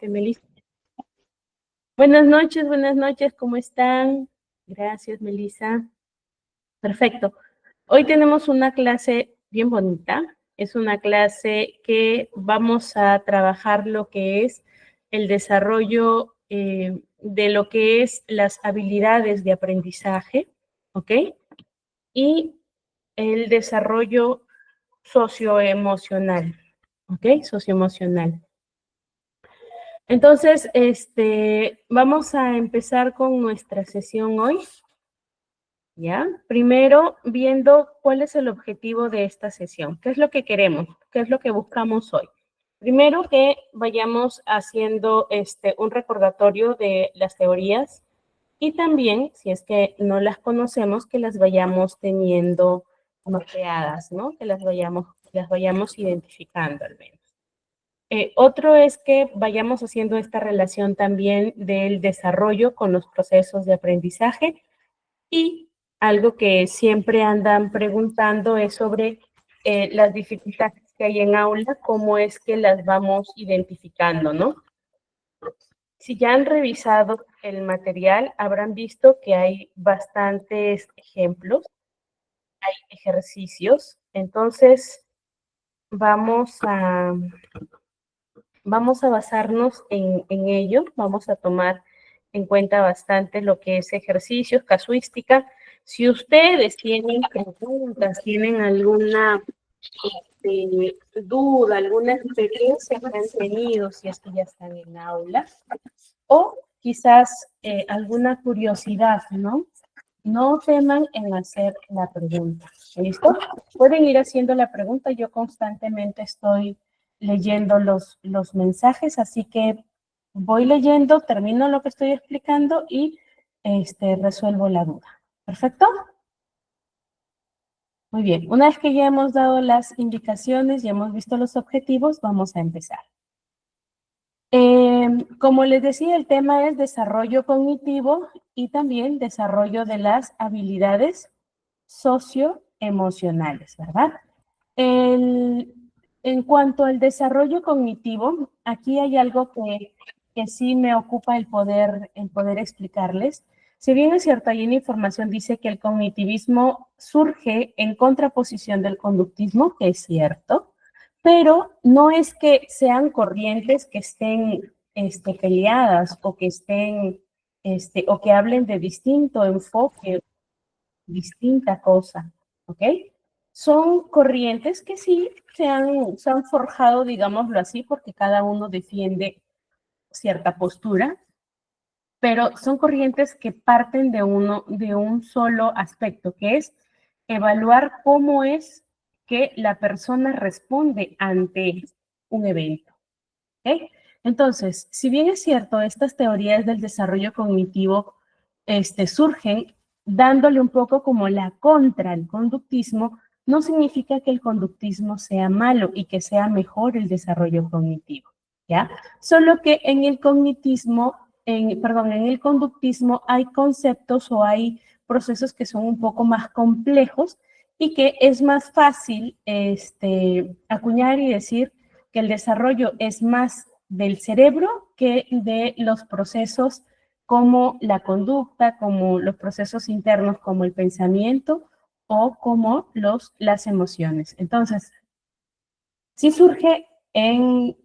Melissa. Buenas noches, ¿cómo están? Gracias, Melissa. Perfecto. Hoy tenemos una clase bien bonita. Es una clase que vamos a trabajar lo que es el desarrollo de lo que es las habilidades de aprendizaje, ¿ok? Y el desarrollo socioemocional, ¿ok? Socioemocional. Entonces, vamos a empezar con nuestra sesión hoy, ¿ya? Primero, viendo cuál es el objetivo de esta sesión, qué es lo que queremos, qué es lo que buscamos hoy. Primero que vayamos haciendo un recordatorio de las teorías y también, si es que no las conocemos, que las vayamos teniendo mapeadas, ¿no? Que las vayamos identificando al menos. Otro es que vayamos haciendo esta relación también del desarrollo con los procesos de aprendizaje y algo que siempre andan preguntando es sobre las dificultades que hay en aula, cómo es que las vamos identificando, ¿no? Si ya han revisado el material, habrán visto que hay bastantes ejemplos, hay ejercicios, entonces vamos a basarnos en ello, vamos a tomar en cuenta bastante lo que es ejercicios, casuística. Si ustedes tienen preguntas, tienen alguna duda, alguna experiencia que han tenido, si es que ya están en aula, o quizás alguna curiosidad, ¿no? No teman en hacer la pregunta, ¿listo? Pueden ir haciendo la pregunta, yo constantemente estoy leyendo los mensajes, así que voy leyendo, termino lo que estoy explicando y resuelvo la duda. ¿Perfecto? Muy bien, una vez que ya hemos dado las indicaciones, ya hemos visto los objetivos, vamos a empezar. Como les decía, el tema es desarrollo cognitivo y también desarrollo de las habilidades socioemocionales, ¿verdad? En cuanto al desarrollo cognitivo, aquí hay algo que sí me ocupa el poder explicarles. Si bien es cierto, ahí en la información dice que el cognitivismo surge en contraposición del conductismo, que es cierto, pero no es que sean corrientes que estén peleadas o que estén, o que hablen de distinto enfoque, distinta cosa, ¿ok? Son corrientes que sí se han forjado, digámoslo así, porque cada uno defiende cierta postura, pero son corrientes que parten de un solo aspecto, que es evaluar cómo es que la persona responde ante un evento. ¿Okay? Entonces, si bien es cierto, estas teorías del desarrollo cognitivo surgen dándole un poco como la contra al conductismo, no significa que el conductismo sea malo y que sea mejor el desarrollo cognitivo, ¿ya? Solo que en el cognitismo, en el conductismo hay conceptos o hay procesos que son un poco más complejos y que es más fácil acuñar y decir que el desarrollo es más del cerebro que de los procesos como la conducta, como los procesos internos, como el pensamiento o como las emociones. Entonces, sí surge en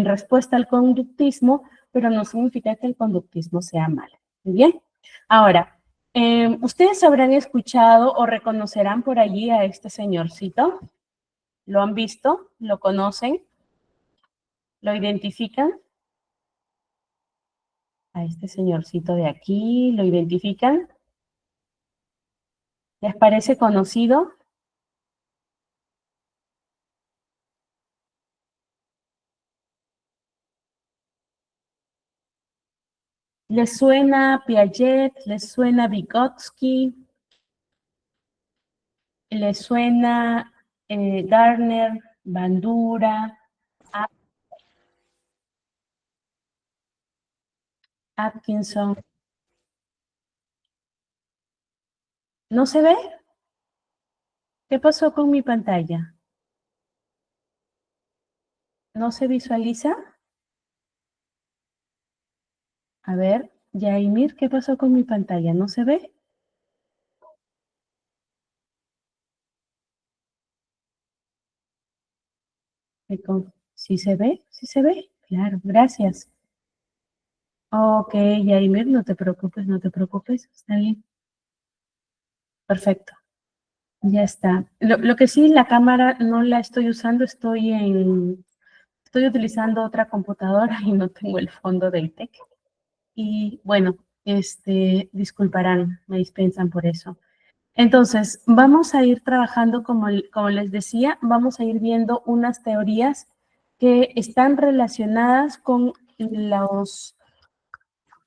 respuesta al conductismo, pero no significa que el conductismo sea malo. ¿Muy bien? Ahora, ustedes habrán escuchado o reconocerán por allí a este señorcito. ¿Lo han visto? ¿Lo conocen? ¿Lo identifican? A este señorcito de aquí, ¿lo identifican? ¿Les parece conocido? ¿Les suena Piaget? ¿Les suena Vygotsky? ¿Les suena Gardner, Bandura, Atkinson? ¿No se ve? ¿Qué pasó con mi pantalla? ¿No se visualiza? A ver, Yaimir, ¿qué pasó con mi pantalla? ¿No se ve? ¿Sí se ve? ¿Sí se ve? Claro, gracias. Ok, Yaimir, no te preocupes, no te preocupes. Está bien. Perfecto. Ya está. Lo que sí, la cámara no la estoy usando, estoy utilizando otra computadora y no tengo el fondo del TEC. Y bueno, disculparán, me dispensan por eso. Entonces, vamos a ir trabajando, como les decía, vamos a ir viendo unas teorías que están relacionadas con los,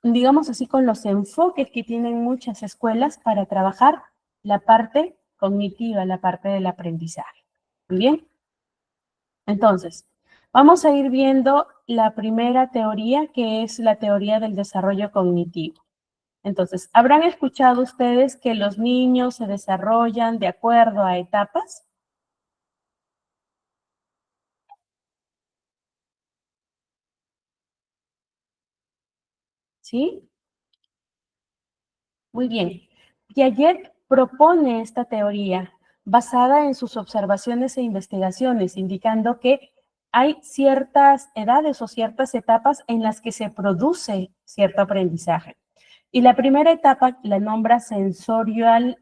digamos así, con los enfoques que tienen muchas escuelas para trabajar la parte cognitiva, la parte del aprendizaje. Muy bien. Entonces, vamos a ir viendo la primera teoría, que es la teoría del desarrollo cognitivo. Entonces, ¿habrán escuchado ustedes que los niños se desarrollan de acuerdo a etapas? ¿Sí? Muy bien. Piaget propone esta teoría basada en sus observaciones e investigaciones, indicando que hay ciertas edades o ciertas etapas en las que se produce cierto aprendizaje. Y la primera etapa la nombra sensorial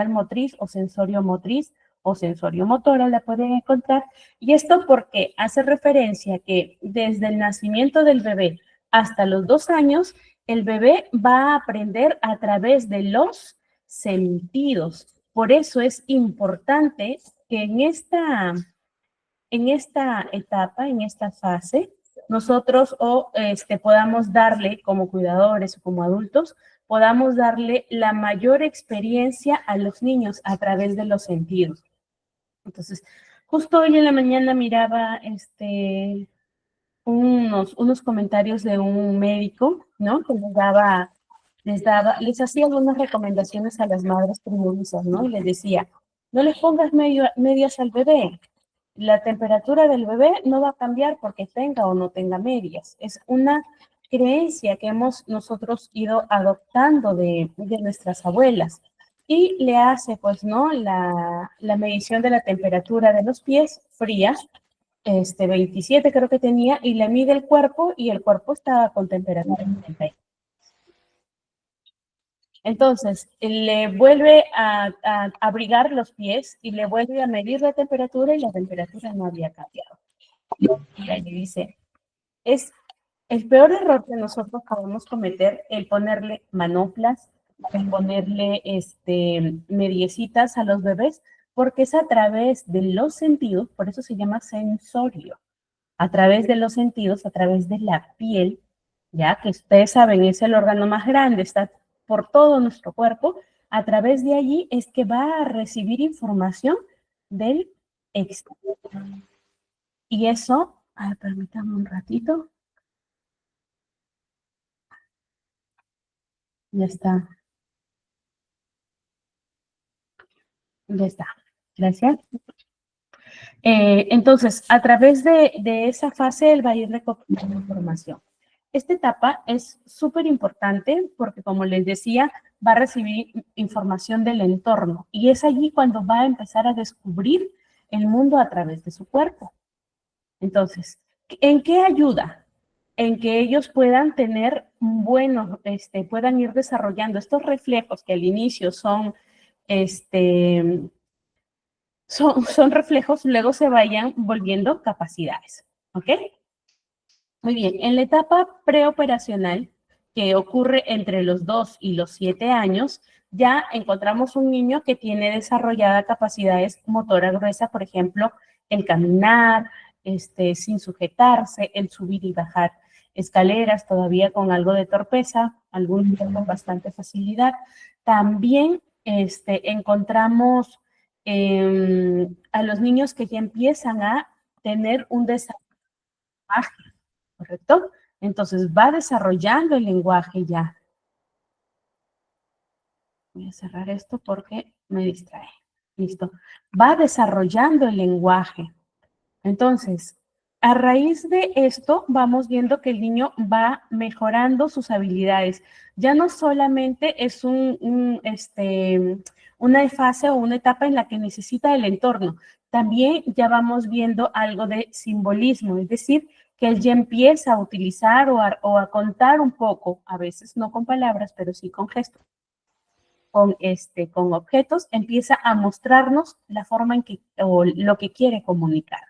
motriz o sensorio motriz o sensorio motora, la pueden encontrar. Y esto porque hace referencia que desde el nacimiento del bebé hasta los 2 años, el bebé va a aprender a través de los sentidos. Por eso es importante que en esta etapa, en esta fase, nosotros podamos darle como cuidadores o como adultos, podamos darle la mayor experiencia a los niños a través de los sentidos. Entonces, justo hoy en la mañana miraba unos comentarios de un médico, ¿no? Que les hacía algunas recomendaciones a las madres primerizas, ¿no? Y les decía, no les pongas medias al bebé, la temperatura del bebé no va a cambiar porque tenga o no tenga medias. Es una creencia que hemos nosotros ido adoptando de nuestras abuelas. Y le hace, pues, ¿no? La medición de la temperatura de los pies fría, 27 creo que tenía, y le mide el cuerpo y el cuerpo estaba con temperatura 30. Entonces, le vuelve a abrigar los pies y le vuelve a medir la temperatura y la temperatura no había cambiado. Y ahí dice, es el peor error que nosotros podemos cometer el ponerle manoplas, el ponerle mediecitas a los bebés, porque es a través de los sentidos, por eso se llama sensorio, a través de los sentidos, a través de la piel, ya que ustedes saben, es el órgano más grande, está por todo nuestro cuerpo, a través de allí es que va a recibir información del exterior. Y eso, permítanme un ratito, ya está, ya está. Gracias. Entonces, a través de esa fase, él va a ir recopilando información. Esta etapa es súper importante porque, como les decía, va a recibir información del entorno y es allí cuando va a empezar a descubrir el mundo a través de su cuerpo. Entonces, ¿en qué ayuda? En que ellos puedan tener puedan ir desarrollando estos reflejos que al inicio este, son reflejos, luego se vayan volviendo capacidades. ¿Ok? Muy bien. En la etapa preoperacional, que ocurre entre los 2 y los 7 años, ya encontramos un niño que tiene desarrollada capacidades motora gruesa, por ejemplo, el caminar, sin sujetarse, el subir y bajar escaleras, todavía con algo de torpeza, algún con bastante facilidad. También encontramos a los niños que ya empiezan a tener un desarrollo ágil, ¿correcto? Entonces va desarrollando el lenguaje ya. Voy a cerrar esto porque me distrae. Listo. Va desarrollando el lenguaje. Entonces, a raíz de esto vamos viendo que el niño va mejorando sus habilidades. Ya no solamente es una fase o una etapa en la que necesita el entorno, también ya vamos viendo algo de simbolismo, es decir, que él ya empieza a utilizar o a contar un poco, a veces no con palabras, pero sí con gestos, con objetos, empieza a mostrarnos la forma en que, o lo que quiere comunicar.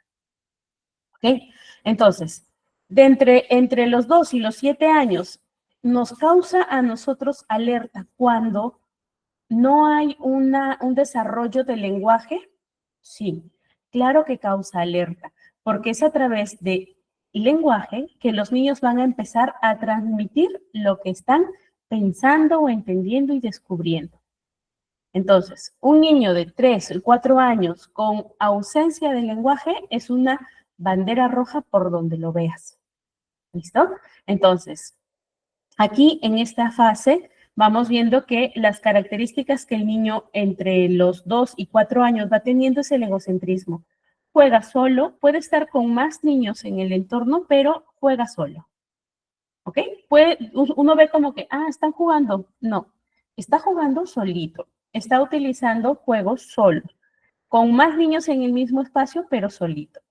¿Ok? Entonces, entre los 2 y los 7 años, nos causa a nosotros alerta cuando no hay un desarrollo del lenguaje. Sí, claro que causa alerta, porque es a través de lenguaje que los niños van a empezar a transmitir lo que están pensando o entendiendo y descubriendo. Entonces, un niño de 3 o 4 años con ausencia de lenguaje es una bandera roja por donde lo veas. ¿Listo? Entonces, aquí en esta fase vamos viendo que las características que el niño entre los 2 y 4 años va teniendo es el egocentrismo. Juega solo, puede estar con más niños en el entorno, pero juega solo. ¿Ok? Uno ve como que, están jugando. No, está jugando solito. Está utilizando juegos solo, con más niños en el mismo espacio, pero solito.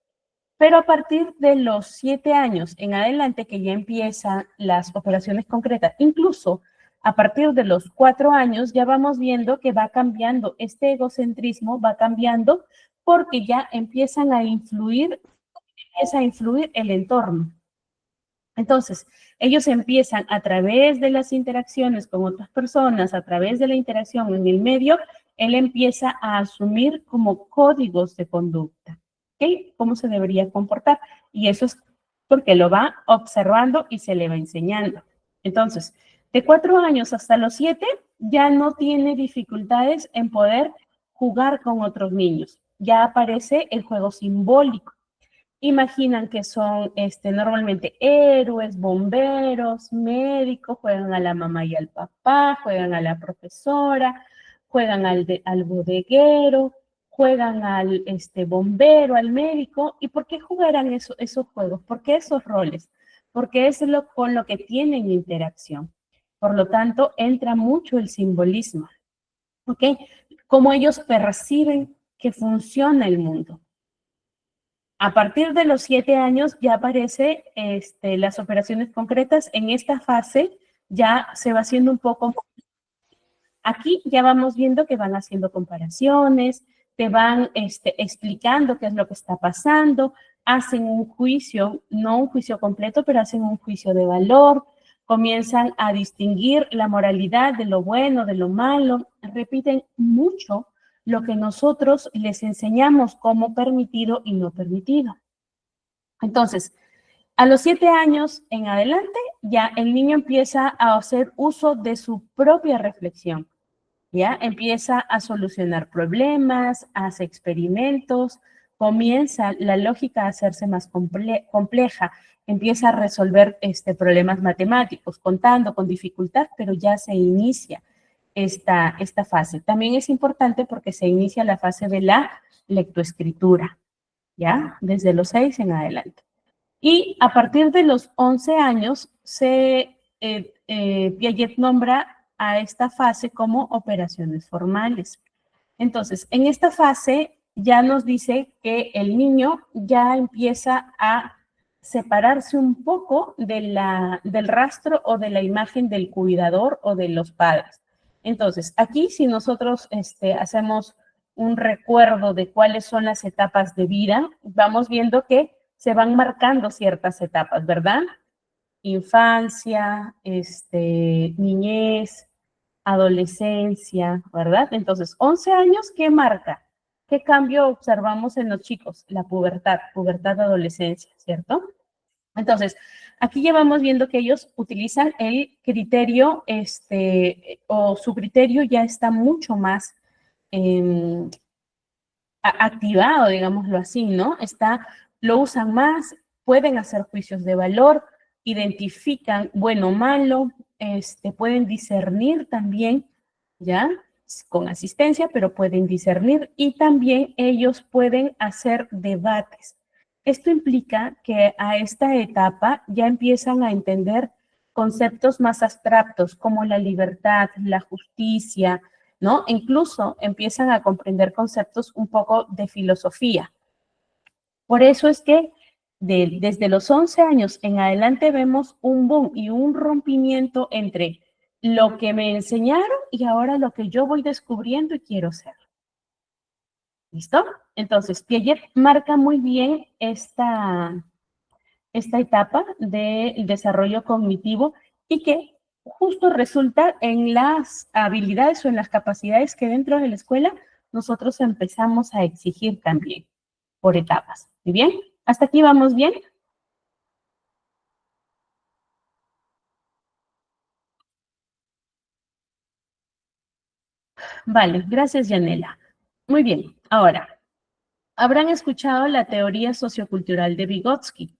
Pero a partir de los 7 años en adelante, que ya empiezan las operaciones concretas, incluso a partir de los 4 años, ya vamos viendo que va cambiando, este egocentrismo va cambiando porque ya empieza a influir el entorno. Entonces, ellos empiezan a través de las interacciones con otras personas, a través de la interacción en el medio, él empieza a asumir como códigos de conducta, ¿ok? ¿Cómo se debería comportar? Y eso es porque lo va observando y se le va enseñando. Entonces, de 4 años hasta los 7, ya no tiene dificultades en poder jugar con otros niños. Ya aparece el juego simbólico. Imaginan que son normalmente héroes, bomberos, médicos, juegan a la mamá y al papá, juegan a la profesora, juegan al bodeguero, juegan al bombero, al médico. ¿Y por qué jugarán esos juegos? ¿Por qué esos roles? Porque es con lo que tienen interacción. Por lo tanto, entra mucho el simbolismo. ¿Ok? Cómo ellos perciben que funciona el mundo. A partir de los 7 años ya aparece las operaciones concretas. En esta fase ya se va haciendo un poco. Aquí ya vamos viendo que van haciendo comparaciones, te van explicando qué es lo que está pasando, hacen un juicio, no un juicio completo, pero hacen un juicio de valor, comienzan a distinguir la moralidad de lo bueno, de lo malo, repiten mucho lo que nosotros les enseñamos como permitido y no permitido. Entonces, a los 7 años en adelante, ya el niño empieza a hacer uso de su propia reflexión, ¿ya? Empieza a solucionar problemas, hace experimentos, comienza la lógica a hacerse más compleja, empieza a resolver problemas matemáticos, contando con dificultad, pero ya se inicia esta fase. También es importante porque se inicia la fase de la lectoescritura, ¿ya? Desde los 6 en adelante. Y a partir de los 11 años, Piaget nombra a esta fase como operaciones formales. Entonces, en esta fase ya nos dice que el niño ya empieza a separarse un poco del rastro o de la imagen del cuidador o de los padres. Entonces, aquí si nosotros hacemos un recuerdo de cuáles son las etapas de vida, vamos viendo que se van marcando ciertas etapas, ¿verdad? Infancia, niñez, adolescencia, ¿verdad? Entonces, 11 años, ¿qué marca? ¿Qué cambio observamos en los chicos? La pubertad, adolescencia, ¿cierto? Entonces, aquí ya vamos viendo que ellos utilizan el criterio, o su criterio ya está mucho más activado, digámoslo así, ¿no? Lo usan más, pueden hacer juicios de valor, identifican bueno o malo, pueden discernir también, ¿ya? Con asistencia, pero pueden discernir y también ellos pueden hacer debates. Esto implica que a esta etapa ya empiezan a entender conceptos más abstractos como la libertad, la justicia, ¿no? Incluso empiezan a comprender conceptos un poco de filosofía. Por eso es que desde los 11 años en adelante vemos un boom y un rompimiento entre lo que me enseñaron y ahora lo que yo voy descubriendo y quiero ser. ¿Listo? Entonces, Piaget marca muy bien esta etapa del desarrollo cognitivo y que justo resulta en las habilidades o en las capacidades que dentro de la escuela nosotros empezamos a exigir también por etapas. ¿Muy bien? ¿Hasta aquí vamos bien? Vale, gracias, Yanela. Muy bien, ahora, habrán escuchado la teoría sociocultural de Vygotsky.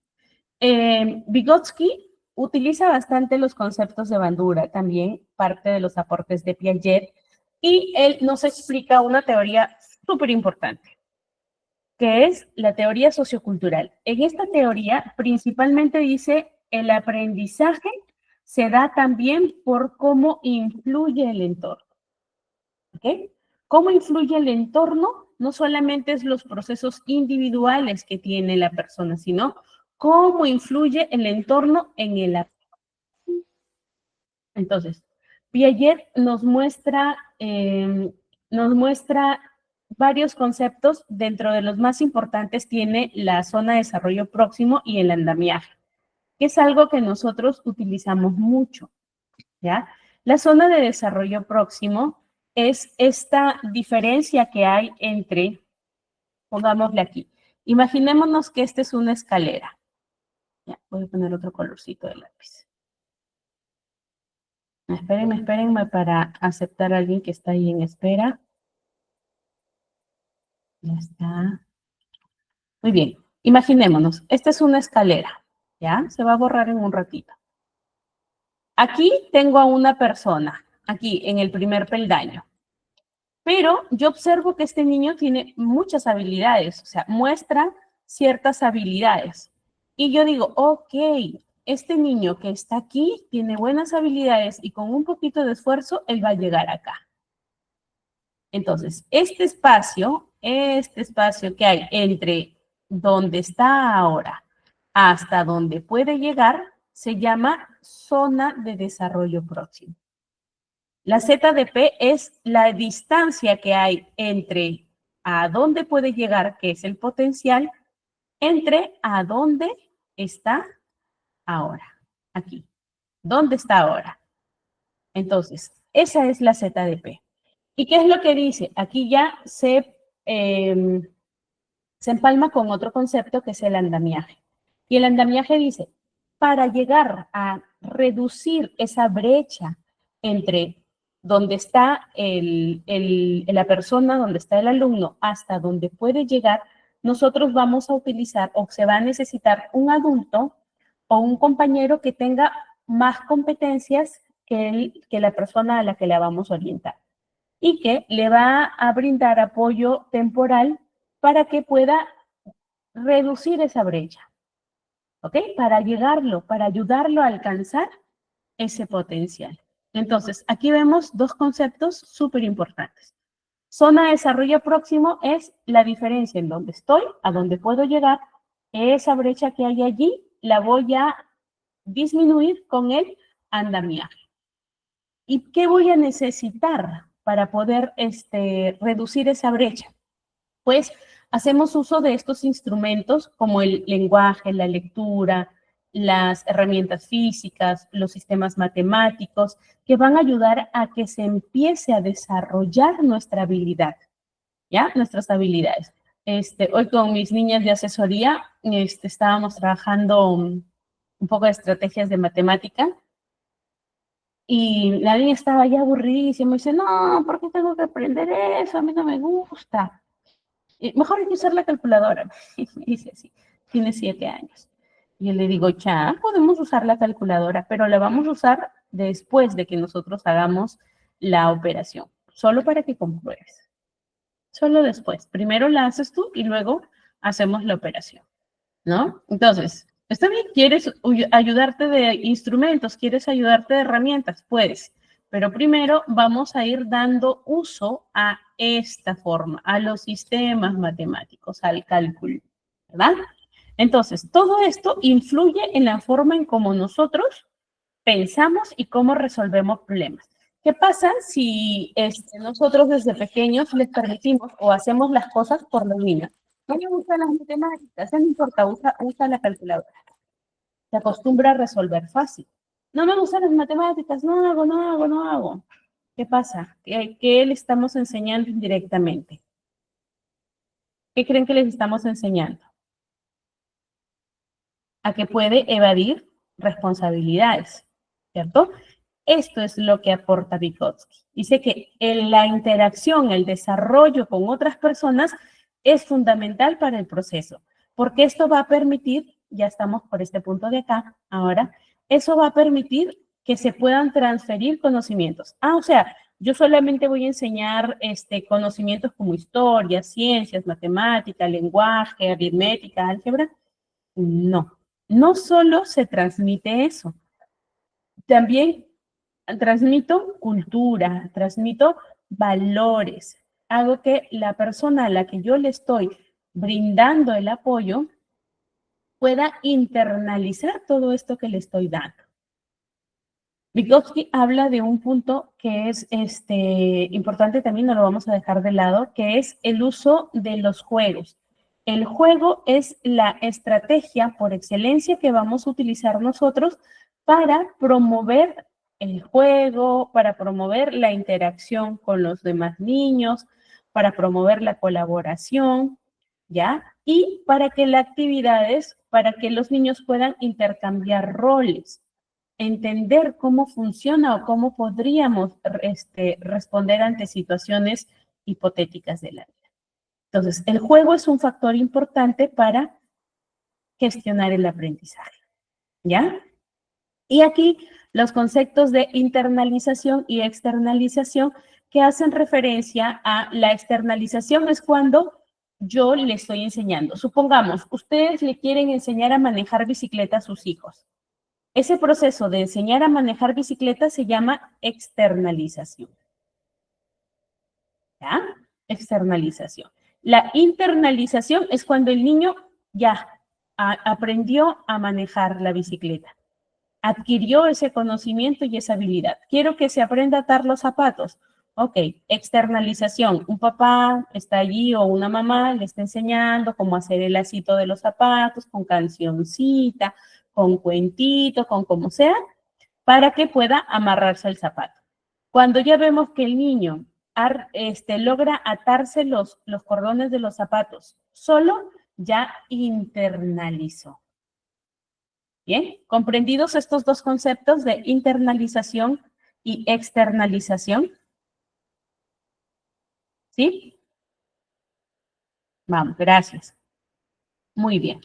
Vygotsky utiliza bastante los conceptos de Bandura, también parte de los aportes de Piaget, y él nos explica una teoría súper importante, que es la teoría sociocultural. En esta teoría, principalmente dice, el aprendizaje se da también por cómo influye el entorno. ¿Ok? ¿Cómo influye el entorno? No solamente es los procesos individuales que tiene la persona, sino cómo influye el entorno en el aprendizaje. Entonces, Piaget nos muestra varios conceptos. Dentro de los más importantes tiene la zona de desarrollo próximo y el andamiaje, que es algo que nosotros utilizamos mucho, ¿ya? La zona de desarrollo próximo es esta diferencia que hay entre, pongámosle aquí, imaginémonos que esta es una escalera. Ya, voy a poner otro colorcito de lápiz. Espérenme para aceptar a alguien que está ahí en espera. Ya está. Muy bien. Imaginémonos, esta es una escalera. ¿Ya? Se va a borrar en un ratito. Aquí tengo a una persona, aquí en el primer peldaño. Pero yo observo que este niño tiene muchas habilidades, o sea, muestra ciertas habilidades. Y yo digo, ok, este niño que está aquí tiene buenas habilidades y con un poquito de esfuerzo, él va a llegar acá. Entonces, este espacio que hay entre donde está ahora hasta donde puede llegar, se llama zona de desarrollo próximo. La ZDP es la distancia que hay entre a dónde puede llegar, que es el potencial, entre a dónde está ahora. Aquí. ¿Dónde está ahora? Entonces, esa es la ZDP. ¿Y qué es lo que dice? Aquí ya se empalma con otro concepto que es el andamiaje. Y el andamiaje dice, para llegar a reducir esa brecha entre donde está la persona, donde está el alumno, hasta donde puede llegar, nosotros vamos a utilizar o se va a necesitar un adulto o un compañero que tenga más competencias que la persona a la que la vamos a orientar y que le va a brindar apoyo temporal para que pueda reducir esa brecha, ¿ok? Para ayudarlo a alcanzar ese potencial. Entonces, aquí vemos dos conceptos súper importantes. Zona de desarrollo próximo es la diferencia en donde estoy, a donde puedo llegar. Esa brecha que hay allí la voy a disminuir con el andamiaje. ¿Y qué voy a necesitar para poder reducir esa brecha? Pues hacemos uso de estos instrumentos como el lenguaje, la lectura, las herramientas físicas, los sistemas matemáticos, que van a ayudar a que se empiece a desarrollar nuestra habilidad, ¿ya? Nuestras habilidades. Hoy con mis niñas de asesoría estábamos trabajando un poco de estrategias de matemática y la niña estaba ya aburridísima y dice, no, ¿por qué tengo que aprender eso? A mí no me gusta. Mejor hay que usar la calculadora. Y me dice así, tiene 7 años. Y yo le digo, ya, podemos usar la calculadora, pero la vamos a usar después de que nosotros hagamos la operación, solo para que compruebes. Solo después. Primero la haces tú y luego hacemos la operación. ¿no? Entonces, está bien, quieres ayudarte de instrumentos, quieres ayudarte de herramientas, puedes, pero primero vamos a ir dando uso a esta forma, a los sistemas matemáticos, al cálculo, ¿verdad? Entonces, todo esto influye en la forma en cómo nosotros pensamos y cómo resolvemos problemas. ¿Qué pasa si nosotros desde pequeños les permitimos o hacemos las cosas por los niños? No me gustan las matemáticas, no importa, usa la calculadora. Se acostumbra a resolver fácil. No me gustan las matemáticas, no hago. ¿Qué pasa? ¿Qué le estamos enseñando indirectamente? ¿Qué creen que les estamos enseñando? A que puede evadir responsabilidades, ¿cierto? Esto es lo que aporta Vygotsky. Dice que la interacción, el desarrollo con otras personas es fundamental para el proceso, porque esto va a permitir, ya estamos por este punto de acá, ahora, eso va a permitir que se puedan transferir conocimientos. O sea, yo solamente voy a enseñar conocimientos como historia, ciencias, matemática, lenguaje, aritmética, álgebra. No, no solo se transmite eso, también transmito cultura, transmito valores, hago que la persona a la que yo le estoy brindando el apoyo pueda internalizar todo esto que le estoy dando. Vygotsky habla de un punto que es importante también, no lo vamos a dejar de lado, que es el uso de los juegos. El juego es la estrategia por excelencia que vamos a utilizar nosotros para promover el juego, para promover la interacción con los demás niños, para promover la colaboración, ¿ya? Y para que las actividades, para que los niños puedan intercambiar roles, entender cómo funciona o cómo podríamos responder ante situaciones hipotéticas de la vida. Entonces, el juego es un factor importante para gestionar el aprendizaje, ¿ya? Y aquí los conceptos de internalización y externalización que hacen referencia a la externalización es cuando yo le estoy enseñando. Supongamos, ustedes le quieren enseñar a manejar bicicleta a sus hijos. Ese proceso de enseñar a manejar bicicleta se llama externalización. ¿Ya? Externalización. La internalización es cuando el niño ya aprendió a manejar la bicicleta, adquirió ese conocimiento y esa habilidad. Quiero que se aprenda a atar los zapatos. Ok, externalización. Un papá está allí o una mamá le está enseñando cómo hacer el lacito de los zapatos con cancioncita, con cuentito, con como sea, para que pueda amarrarse el zapato. Cuando ya vemos que el niño logra atarse los cordones de los zapatos solo, ya internalizó. Bien, comprendidos estos dos conceptos de internalización y externalización. ¿Sí? Vamos, gracias. Muy bien.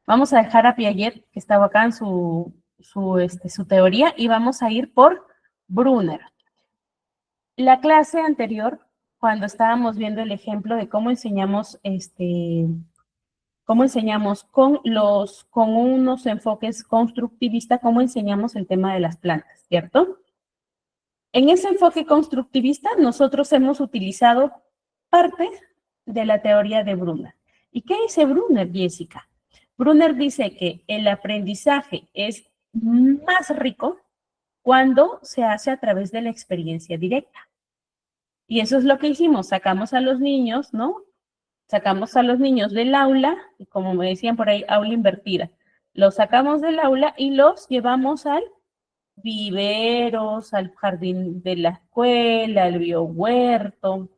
Vamos a dejar a Piaget, que estaba acá en su teoría, y vamos a ir por Brunner. La clase anterior, cuando estábamos viendo el ejemplo de cómo enseñamos con unos enfoques constructivistas, cómo enseñamos el tema de las plantas, ¿cierto? En ese enfoque constructivista, nosotros hemos utilizado parte de la teoría de Brunner. ¿Y qué dice Brunner, Jessica? Brunner dice que el aprendizaje es más rico cuando se hace a través de la experiencia directa. Y eso es lo que hicimos, sacamos a los niños, ¿no? Sacamos a los niños del aula, y como me decían por ahí, aula invertida. Los sacamos del aula y los llevamos al viveros, al jardín de la escuela, al biohuerto.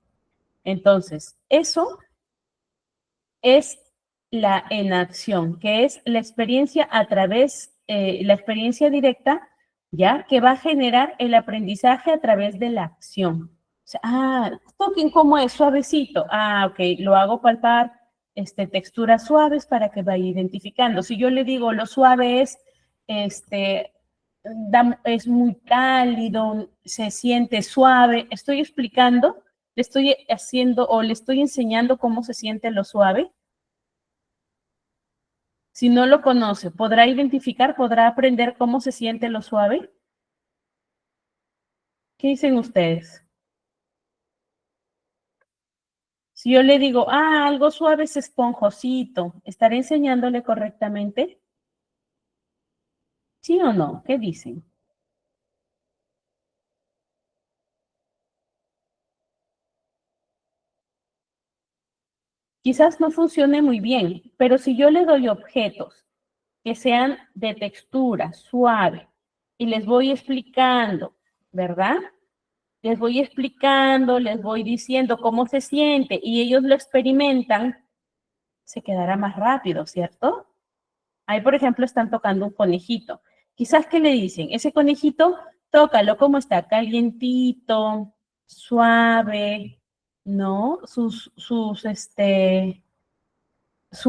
Entonces, eso es la enacción, que es la experiencia a través, la experiencia directa, ¿ya? Que va a generar el aprendizaje a través de la acción. O sea, toquen cómo es, suavecito. Ok, lo hago palpar texturas suaves para que vaya identificando. Si yo le digo lo suave es, es muy cálido, se siente suave, estoy explicando, le estoy haciendo o le estoy enseñando cómo se siente lo suave. Si no lo conoce, ¿podrá identificar, podrá aprender cómo se siente lo suave? ¿Qué dicen ustedes? Si yo le digo, algo suave es esponjosito, ¿estaré enseñándole correctamente? ¿Sí o no? ¿Qué dicen? Quizás no funcione muy bien, pero si yo le doy objetos que sean de textura suave y les voy explicando, ¿verdad? Les voy explicando, les voy diciendo cómo se siente y ellos lo experimentan, se quedará más rápido, ¿cierto? Ahí, por ejemplo, están tocando un conejito. Quizás, ¿qué le dicen? Ese conejito, tócalo, ¿cómo está? Calientito, suave, ¿no? Su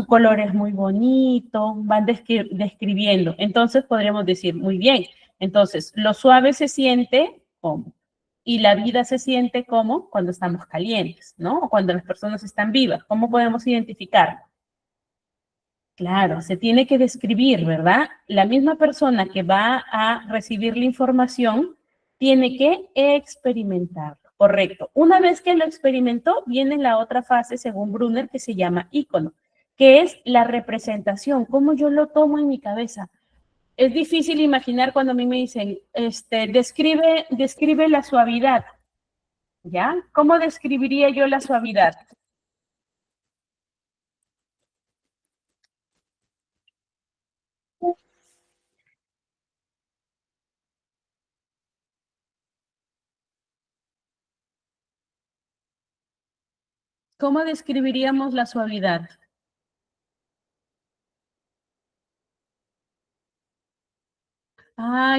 color es muy bonito, van describiendo. Entonces podríamos decir, muy bien, entonces lo suave se siente como, y la vida se siente como cuando estamos calientes, ¿no? O cuando las personas están vivas. ¿Cómo podemos identificar? Claro, se tiene que describir, ¿verdad? La misma persona que va a recibir la información tiene que experimentarlo, correcto. Una vez que lo experimentó, viene la otra fase, según Brunner, que se llama ícono, que es la representación, cómo yo lo tomo en mi cabeza. Es difícil imaginar cuando a mí me dicen, describe la suavidad, ¿ya? ¿Cómo describiría yo la suavidad? ¿Cómo describiríamos la suavidad?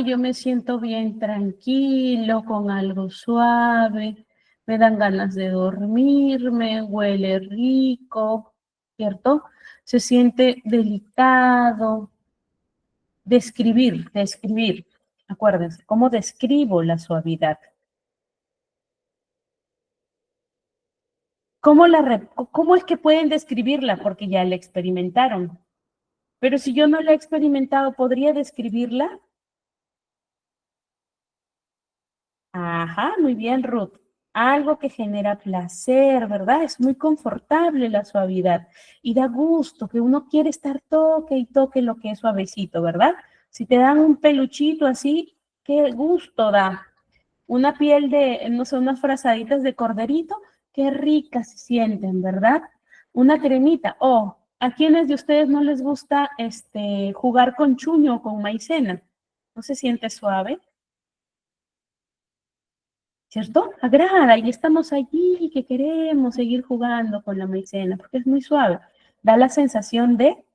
Yo me siento bien tranquilo, con algo suave, me dan ganas de dormirme, huele rico, ¿cierto? Se siente delicado. Describir. Acuérdense, ¿cómo describo la suavidad? ¿Cómo es que pueden describirla? Porque ya la experimentaron. Pero si yo no la he experimentado, ¿podría describirla? Ajá, muy bien, Ruth. Algo que genera placer, ¿verdad? Es muy confortable la suavidad y da gusto que uno quiere estar toque y toque lo que es suavecito, ¿verdad? Si te dan un peluchito así, qué gusto da. Una piel de, no sé, unas frazaditas de corderito, qué ricas se sienten, ¿verdad? Una cremita. Oh, ¿a quiénes de ustedes no les gusta jugar con chuño o con maicena? ¿No se siente suave? ¿Cierto? Agrada y estamos allí que queremos seguir jugando con la maicena porque es muy suave. Da la sensación de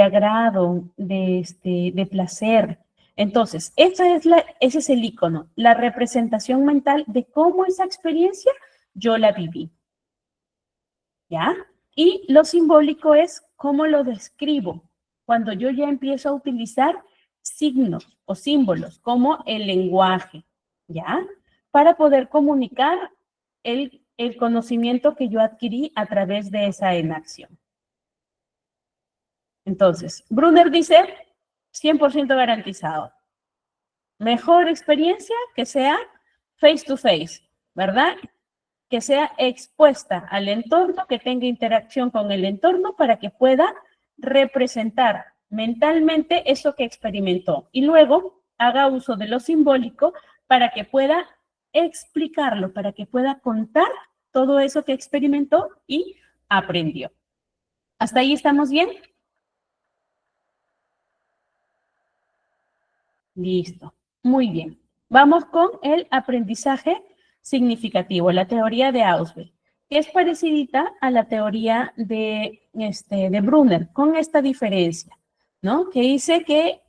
agrado, de placer. Entonces, ese es el icono, la representación mental de cómo esa experiencia yo la viví. ¿Ya? Y lo simbólico es cómo lo describo. Cuando yo ya empiezo a utilizar signos o símbolos como el lenguaje, ¿ya? Para poder comunicar el conocimiento que yo adquirí a través de esa enacción. Entonces, Brunner dice 100% garantizado. Mejor experiencia que sea face to face, ¿verdad? Que sea expuesta al entorno, que tenga interacción con el entorno para que pueda representar mentalmente eso que experimentó y luego haga uso de lo simbólico para que pueda explicarlo, para que pueda contar todo eso que experimentó y aprendió. ¿Hasta ahí estamos bien? Listo. Muy bien. Vamos con el aprendizaje significativo, la teoría de Ausubel, que es parecida a la teoría de Brunner, con esta diferencia, ¿no? Que dice que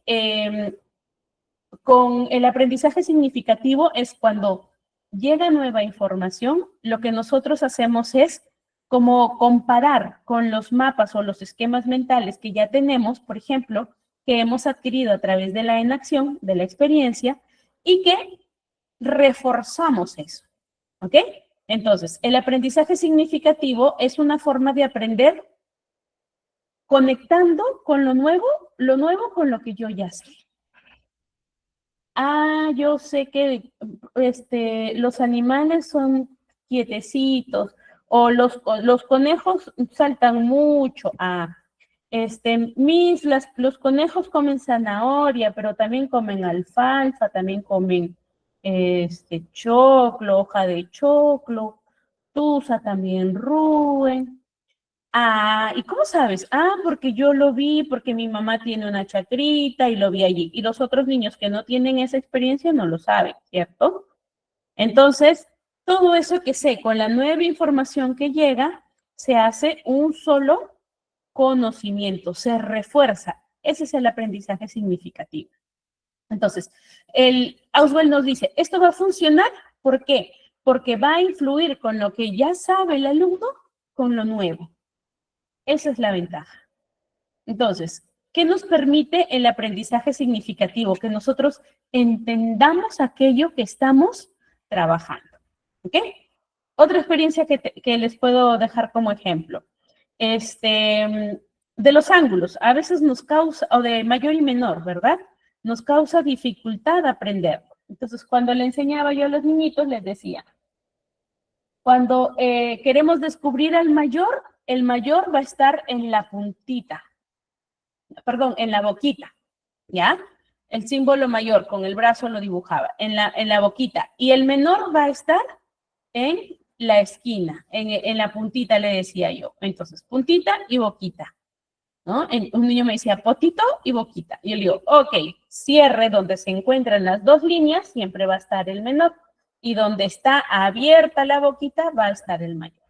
con el aprendizaje significativo es cuando llega nueva información, lo que nosotros hacemos es como comparar con los mapas o los esquemas mentales que ya tenemos, por ejemplo, que hemos adquirido a través de la enacción, de la experiencia, y que reforzamos eso. ¿Ok? Entonces, el aprendizaje significativo es una forma de aprender conectando con lo nuevo con lo que yo ya sé. Ah, yo sé que los animales son quietecitos, o los conejos saltan mucho. Ah, los conejos comen zanahoria, pero también comen alfalfa, también comen choclo, hoja de choclo, tusa también ruen. Ah, ¿y cómo sabes? Ah, porque yo lo vi, porque mi mamá tiene una chacrita y lo vi allí. Y los otros niños que no tienen esa experiencia no lo saben, ¿cierto? Entonces, todo eso que sé con la nueva información que llega, se hace un solo conocimiento, se refuerza. Ese es el aprendizaje significativo. Entonces, el Auswell nos dice, esto va a funcionar, ¿por qué? Porque va a influir con lo que ya sabe el alumno con lo nuevo. Esa es la ventaja. Entonces, ¿qué nos permite el aprendizaje significativo? Que nosotros entendamos aquello que estamos trabajando. ¿Ok? Otra experiencia que les puedo dejar como ejemplo. De los ángulos, a veces nos causa, o de mayor y menor, ¿verdad? Nos causa dificultad aprender. Entonces, cuando le enseñaba yo a los niñitos, les decía, cuando queremos descubrir al mayor, el mayor va a estar en la puntita, perdón, en la boquita, ¿ya? El símbolo mayor con el brazo lo dibujaba, en la boquita. Y el menor va a estar en la esquina, en la puntita, le decía yo. Entonces, puntita y boquita, ¿no? Un niño me decía potito y boquita. Y yo le digo, ok, cierre donde se encuentran las dos líneas, siempre va a estar el menor. Y donde está abierta la boquita, va a estar el mayor.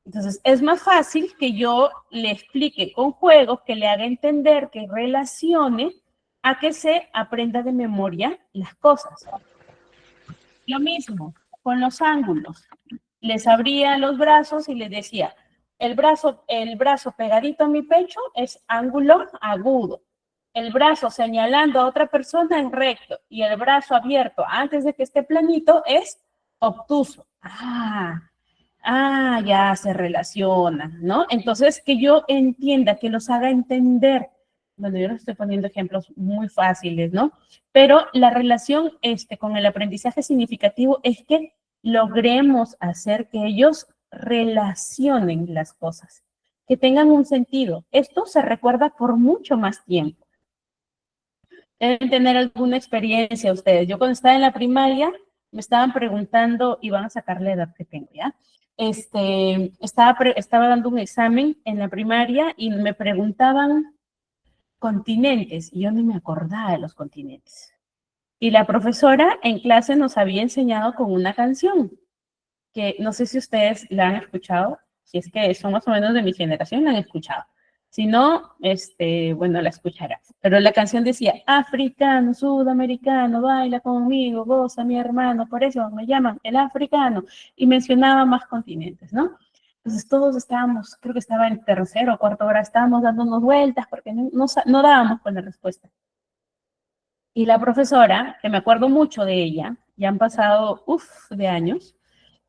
Entonces, es más fácil que yo le explique con juegos, que le haga entender, que relacione, a que se aprenda de memoria las cosas. Lo mismo con los ángulos. Les abría los brazos y les decía, el brazo pegadito a mi pecho es ángulo agudo. El brazo señalando a otra persona es recto. Y el brazo abierto antes de que esté planito es obtuso. Ya se relacionan, ¿no? Entonces, que yo entienda, que los haga entender. Bueno, yo les estoy poniendo ejemplos muy fáciles, ¿no? Pero la relación con el aprendizaje significativo es que logremos hacer que ellos relacionen las cosas, que tengan un sentido. Esto se recuerda por mucho más tiempo. Deben tener alguna experiencia ustedes. Yo cuando estaba en la primaria, me estaban preguntando, y van a sacar la edad que tengo, ¿ya? Estaba dando un examen en la primaria y me preguntaban continentes, y yo no me acordaba de los continentes. Y la profesora en clase nos había enseñado con una canción, que no sé si ustedes la han escuchado, si es que son más o menos de mi generación, la han escuchado. Si no, bueno, la escucharás. Pero la canción decía, africano, sudamericano, baila conmigo, goza mi hermano, por eso me llaman el africano. Y mencionaba más continentes, ¿no? Entonces todos estábamos, creo que estaba en tercero o cuarto hora, estábamos dándonos vueltas porque no dábamos con la respuesta. Y la profesora, que me acuerdo mucho de ella, ya han pasado, de años,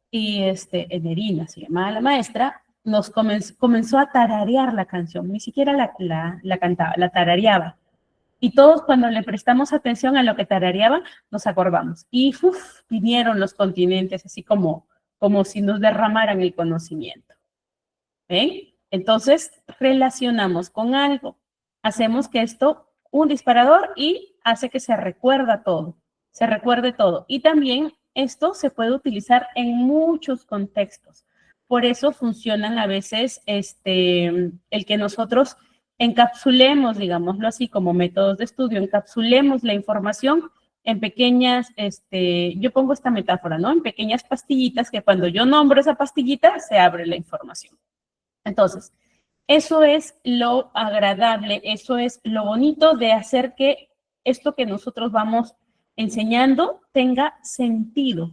y Enerina se llamaba la maestra, nos comenzó a tararear la canción, ni siquiera la cantaba, la tarareaba. Y todos cuando le prestamos atención a lo que tarareaba, nos acordamos. Y vinieron los continentes, así como si nos derramaran el conocimiento. ¿Ven? Entonces, relacionamos con algo. Hacemos que esto, un disparador, y hace que se recuerde todo. Y también esto se puede utilizar en muchos contextos. Por eso funcionan a veces el que nosotros encapsulemos, digámoslo así, como métodos de estudio, encapsulemos la información en pequeñas, yo pongo esta metáfora, ¿no? En pequeñas pastillitas, que cuando yo nombro esa pastillita, se abre la información. Entonces, eso es lo agradable, eso es lo bonito de hacer que esto que nosotros vamos enseñando tenga sentido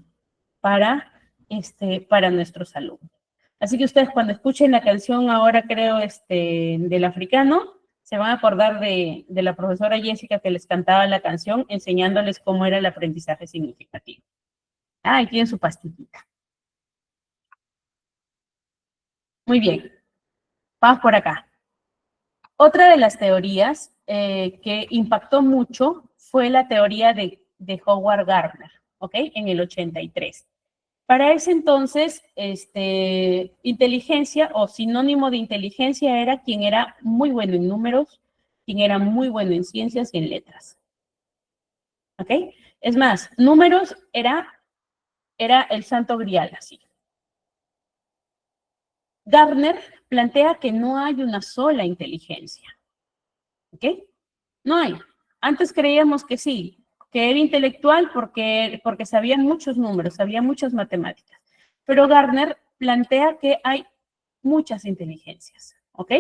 para, para nuestros alumnos. Así que ustedes cuando escuchen la canción ahora, creo, del africano, se van a acordar de la profesora Jessica que les cantaba la canción, enseñándoles cómo era el aprendizaje significativo. Ahí tienen su pastillita. Muy bien, vamos por acá. Otra de las teorías que impactó mucho fue la teoría de Howard Gardner, ¿ok? En el 83. Para ese entonces, inteligencia o sinónimo de inteligencia era quien era muy bueno en números, quien era muy bueno en ciencias y en letras. ¿Ok? Es más, números era el santo grial, así. Gardner plantea que no hay una sola inteligencia. ¿Ok? No hay. Antes creíamos que sí, que era intelectual porque sabía muchos números, sabía muchas matemáticas. Pero Gardner plantea que hay muchas inteligencias, ¿ok?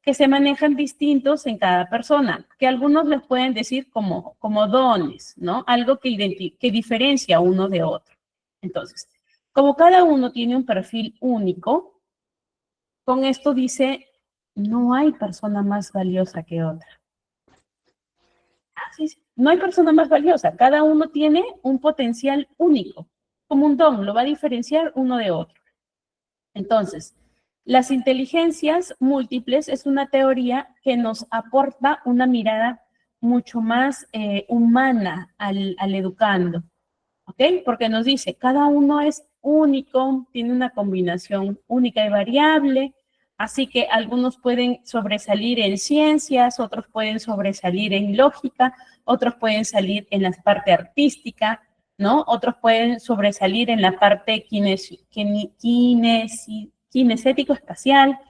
Que se manejan distintos en cada persona, que algunos les pueden decir como dones, ¿no? Algo que diferencia uno de otro. Entonces, como cada uno tiene un perfil único, con esto dice, no hay persona más valiosa que otra. Sí, sí. No hay persona más valiosa, cada uno tiene un potencial único, como un don, lo va a diferenciar uno de otro. Entonces, las inteligencias múltiples es una teoría que nos aporta una mirada mucho más humana al educando, ¿ok? Porque nos dice, cada uno es único, tiene una combinación única y variable, así que algunos pueden sobresalir en ciencias, otros pueden sobresalir en lógica, otros pueden salir en la parte artística, ¿no? Otros pueden sobresalir en la parte kinestético-espacial.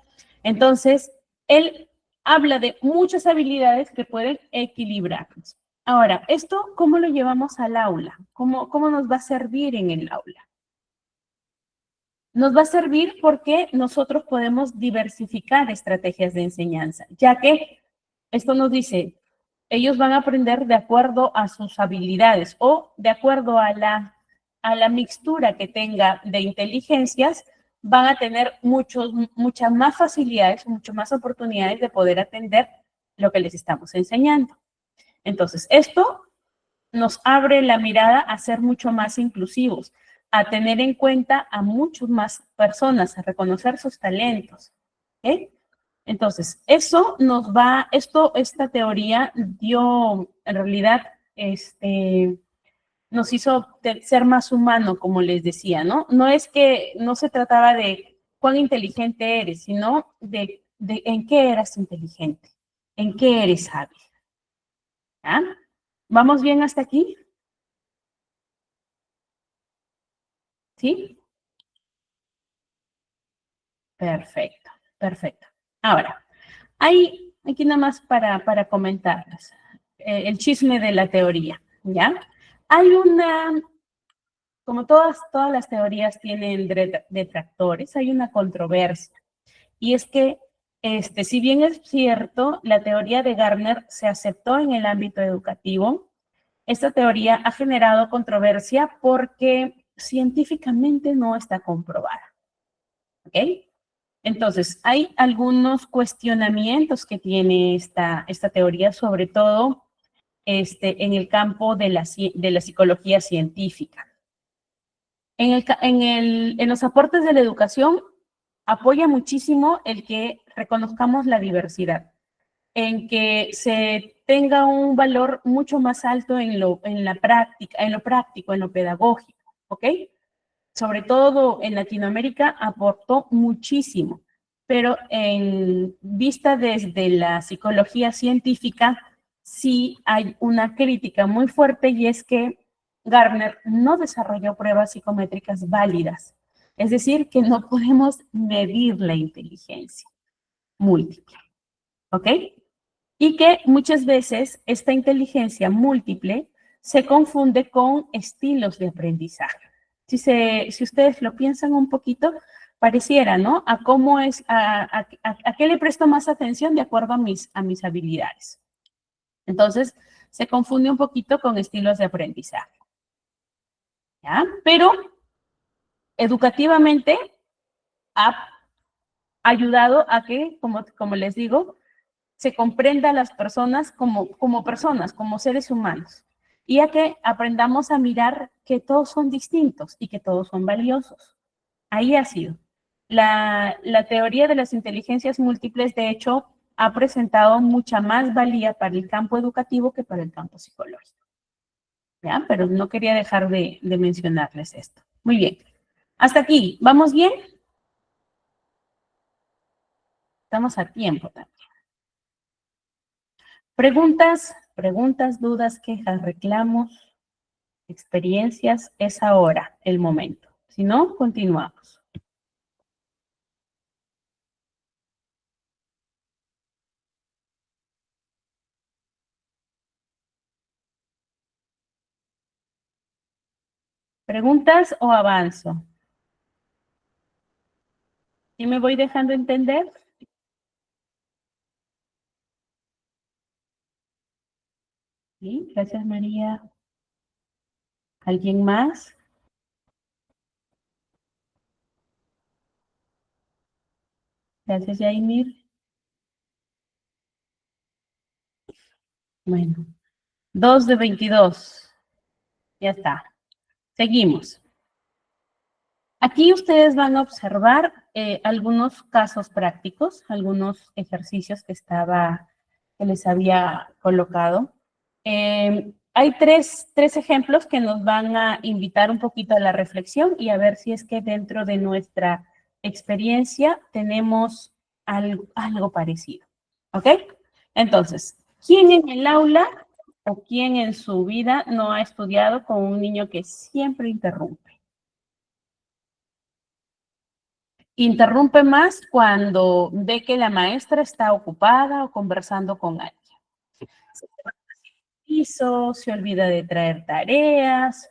Entonces, él habla de muchas habilidades que pueden equilibrarnos. Ahora, ¿esto cómo lo llevamos al aula? ¿Cómo nos va a servir en el aula? Nos va a servir porque nosotros podemos diversificar estrategias de enseñanza, ya que esto nos dice, ellos van a aprender de acuerdo a sus habilidades o de acuerdo a la mixtura que tenga de inteligencias, van a tener muchas más facilidades, muchas más oportunidades de poder atender lo que les estamos enseñando. Entonces, esto nos abre la mirada a ser mucho más inclusivos, a tener en cuenta a muchas más personas, a reconocer sus talentos. ¿Okay? Entonces, eso nos va, esta teoría dio, en realidad, nos hizo ser más humano, como les decía, ¿no? No es que no se trataba de cuán inteligente eres, sino de en qué eras inteligente, en qué eres hábil. ¿Ah? ¿Vamos bien hasta aquí? ¿Sí? Perfecto, perfecto. Ahora, hay aquí nada más para comentarles el chisme de la teoría, ¿ya? Hay como todas las teorías tienen detractores, hay una controversia. Y es que, si bien es cierto, la teoría de Gardner se aceptó en el ámbito educativo, esta teoría ha generado controversia porque científicamente no está comprobada. ¿Ok? Entonces, hay algunos cuestionamientos que tiene esta teoría, sobre todo en el campo de la psicología científica. En los aportes de la educación apoya muchísimo el que reconozcamos la diversidad, en que se tenga un valor mucho más alto en la práctica, en lo práctico, en lo pedagógico, ¿ok? Sobre todo en Latinoamérica, aportó muchísimo, pero en vista desde la psicología científica, sí hay una crítica muy fuerte y es que Gardner no desarrolló pruebas psicométricas válidas, es decir, que no podemos medir la inteligencia múltiple, ¿ok? Y que muchas veces esta inteligencia múltiple se confunde con estilos de aprendizaje. Si ustedes lo piensan un poquito, pareciera, ¿no? A cómo es, a qué le presto más atención de acuerdo a mis habilidades. Entonces, se confunde un poquito con estilos de aprendizaje. ¿Ya? Pero educativamente ha ayudado a que, como les digo, se comprenda a las personas como personas, como seres humanos, y a que aprendamos a mirar que todos son distintos y que todos son valiosos. Ahí ha sido. La teoría de las inteligencias múltiples, de hecho, ha presentado mucha más valía para el campo educativo que para el campo psicológico. ¿Ya? Pero no quería dejar de mencionarles esto. Muy bien. Hasta aquí. ¿Vamos bien? Estamos a tiempo también. Preguntas, dudas, quejas, reclamos, experiencias. Es ahora el momento. Si no, continuamos. ¿Preguntas o avanzo? ¿Sí me voy dejando entender? Sí, gracias María. ¿Alguien más? Gracias Yaimir. Bueno, 2 de 22. Ya está. Seguimos. Aquí ustedes van a observar algunos casos prácticos, algunos ejercicios que les había colocado. Hay tres ejemplos que nos van a invitar un poquito a la reflexión y a ver si es que dentro de nuestra experiencia tenemos algo parecido. ¿Ok? Entonces, ¿quién en el aula o quién en su vida no ha estudiado con un niño que siempre interrumpe? Interrumpe más cuando ve que la maestra está ocupada o conversando con alguien. Se olvida de traer tareas,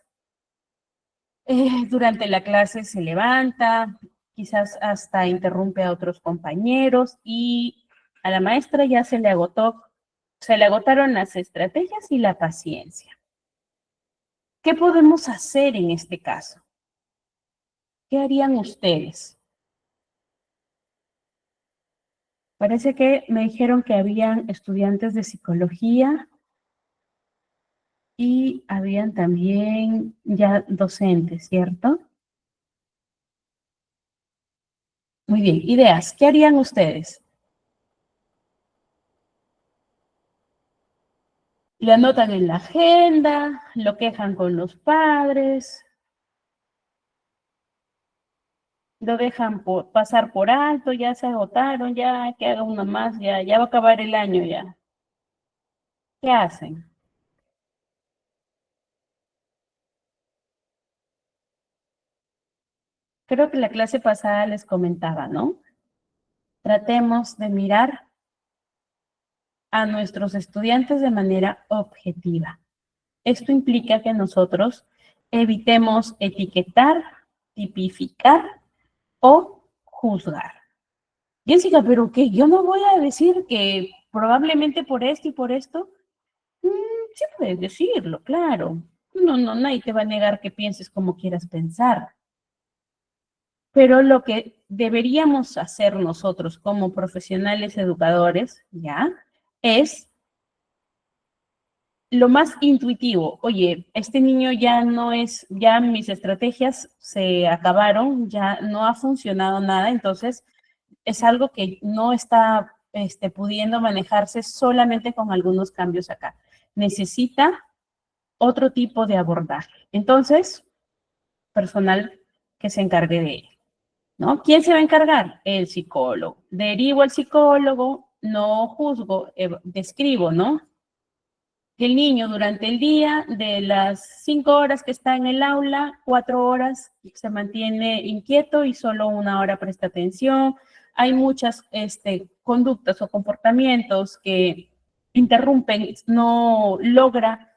durante la clase se levanta, quizás hasta interrumpe a otros compañeros y a la maestra ya se le agotaron las estrategias y la paciencia. ¿Qué podemos hacer en este caso? ¿Qué harían ustedes? Parece que me dijeron que habían estudiantes de psicología y habían también ya docentes, ¿cierto? Muy bien, ideas. ¿Qué harían ustedes? Le anotan en la agenda, lo quejan con los padres, lo dejan pasar por alto, ya se agotaron, ya que haga uno más, ya va a acabar el año ya. ¿Qué hacen? Creo que la clase pasada les comentaba, ¿no? Tratemos de mirar a nuestros estudiantes de manera objetiva. Esto implica que nosotros evitemos etiquetar, tipificar o juzgar. Jessica, ¿pero qué? Yo no voy a decir que probablemente por esto y por esto. Sí puedes decirlo, claro. No, nadie te va a negar que pienses como quieras pensar. Pero lo que deberíamos hacer nosotros como profesionales educadores, ¿ya? Es lo más intuitivo. Oye, este niño ya no es, ya mis estrategias se acabaron, ya no ha funcionado nada, entonces es algo que no está pudiendo manejarse solamente con algunos cambios acá. Necesita otro tipo de abordaje. Entonces, personal que se encargue de él, ¿no? ¿Quién se va a encargar? El psicólogo. Derivo al psicólogo, no juzgo, describo, ¿no? Que el niño durante el día, de las 5 horas que está en el aula, 4 horas se mantiene inquieto y solo 1 hora presta atención. Hay muchas conductas o comportamientos que interrumpen, no logra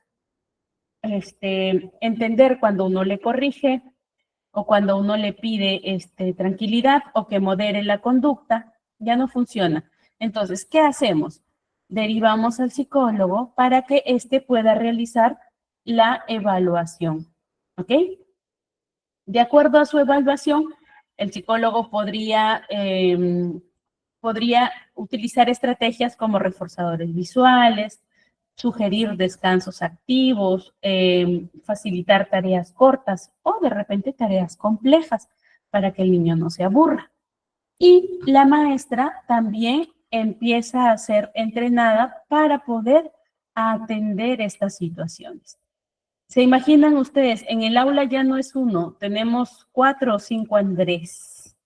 entender cuando uno le corrige o cuando uno le pide tranquilidad o que modere la conducta, ya no funciona. Entonces, ¿qué hacemos? Derivamos al psicólogo para que éste pueda realizar la evaluación. ¿Ok? De acuerdo a su evaluación, el psicólogo podría utilizar estrategias como reforzadores visuales, sugerir descansos activos, facilitar tareas cortas o de repente tareas complejas para que el niño no se aburra. Y la maestra también empieza a ser entrenada para poder atender estas situaciones. ¿Se imaginan ustedes? En el aula ya no es uno, tenemos 4 o 5 Andrés.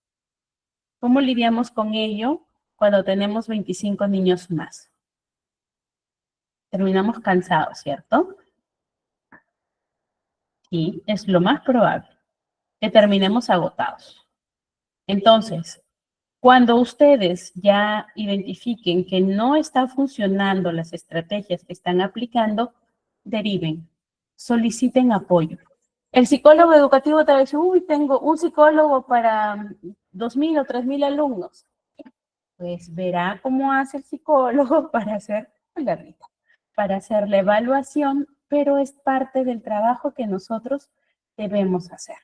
¿Cómo lidiamos con ello cuando tenemos 25 niños más? Terminamos cansados, ¿cierto? Y es lo más probable que terminemos agotados. Entonces, cuando ustedes ya identifiquen que no están funcionando las estrategias que están aplicando, deriven, soliciten apoyo. El psicólogo educativo te va a decir, uy, tengo un psicólogo para 2,000 o 3,000 alumnos. Pues verá cómo hace el psicólogo para hacer, hola Rita, para hacer la evaluación, pero es parte del trabajo que nosotros debemos hacer,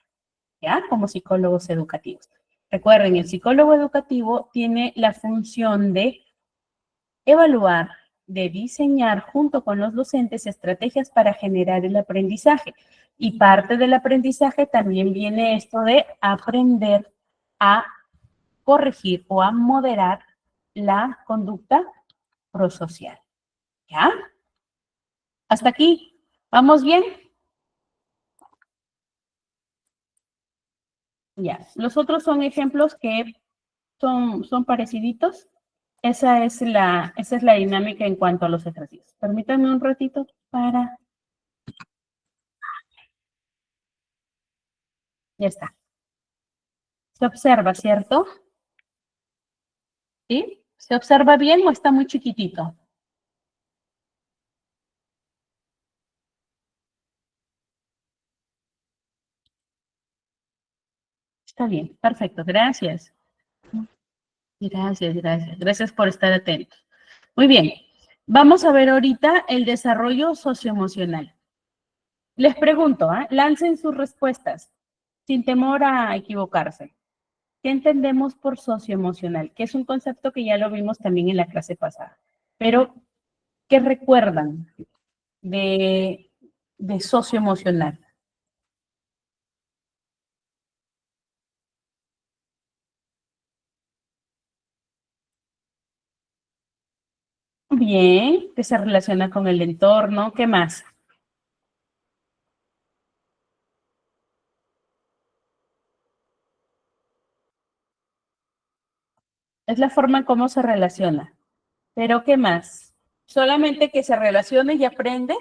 ¿ya? Como psicólogos educativos. Recuerden, el psicólogo educativo tiene la función de evaluar, de diseñar junto con los docentes estrategias para generar el aprendizaje. Y parte del aprendizaje también viene esto de aprender a corregir o a moderar la conducta prosocial. ¿Ya? Hasta aquí. ¿Vamos bien? Ya. Los otros son ejemplos que son pareciditos. Esa es la dinámica en cuanto a los ejercicios. Permítanme un ratito para... Ya está. Se observa, ¿cierto? ¿Sí? ¿Se observa bien o está muy chiquitito? Está bien, perfecto, gracias. Gracias, gracias. Gracias por estar atentos. Muy bien, vamos a ver ahorita el desarrollo socioemocional. Les pregunto, lancen sus respuestas sin temor a equivocarse. ¿Qué entendemos por socioemocional? Que es un concepto que ya lo vimos también en la clase pasada. Pero, ¿qué recuerdan de socioemocional? Bien, que se relaciona con el entorno. ¿Qué más? Es la forma en cómo se relaciona. ¿Pero qué más? ¿Solamente que se relacione y aprende?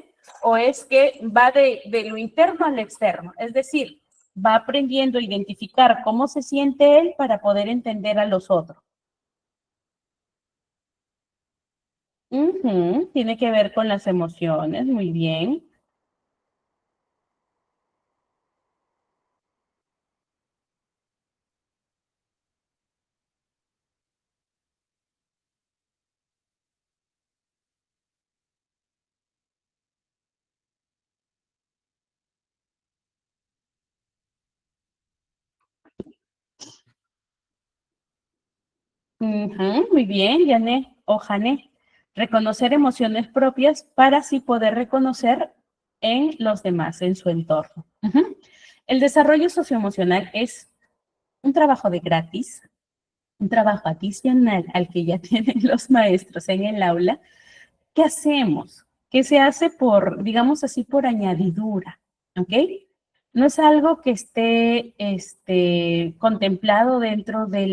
¿O es que va de lo interno al externo? Es decir, va aprendiendo a identificar cómo se siente él para poder entender a los otros. Tiene que ver con las emociones, muy bien. Muy bien, Yané o Jané. Reconocer emociones propias para así poder reconocer en los demás, en su entorno. El desarrollo socioemocional es un trabajo de gratis, un trabajo adicional al que ya tienen los maestros en el aula. ¿Qué hacemos? Que se hace por, digamos así, por añadidura, ¿ok? No es algo que esté contemplado dentro de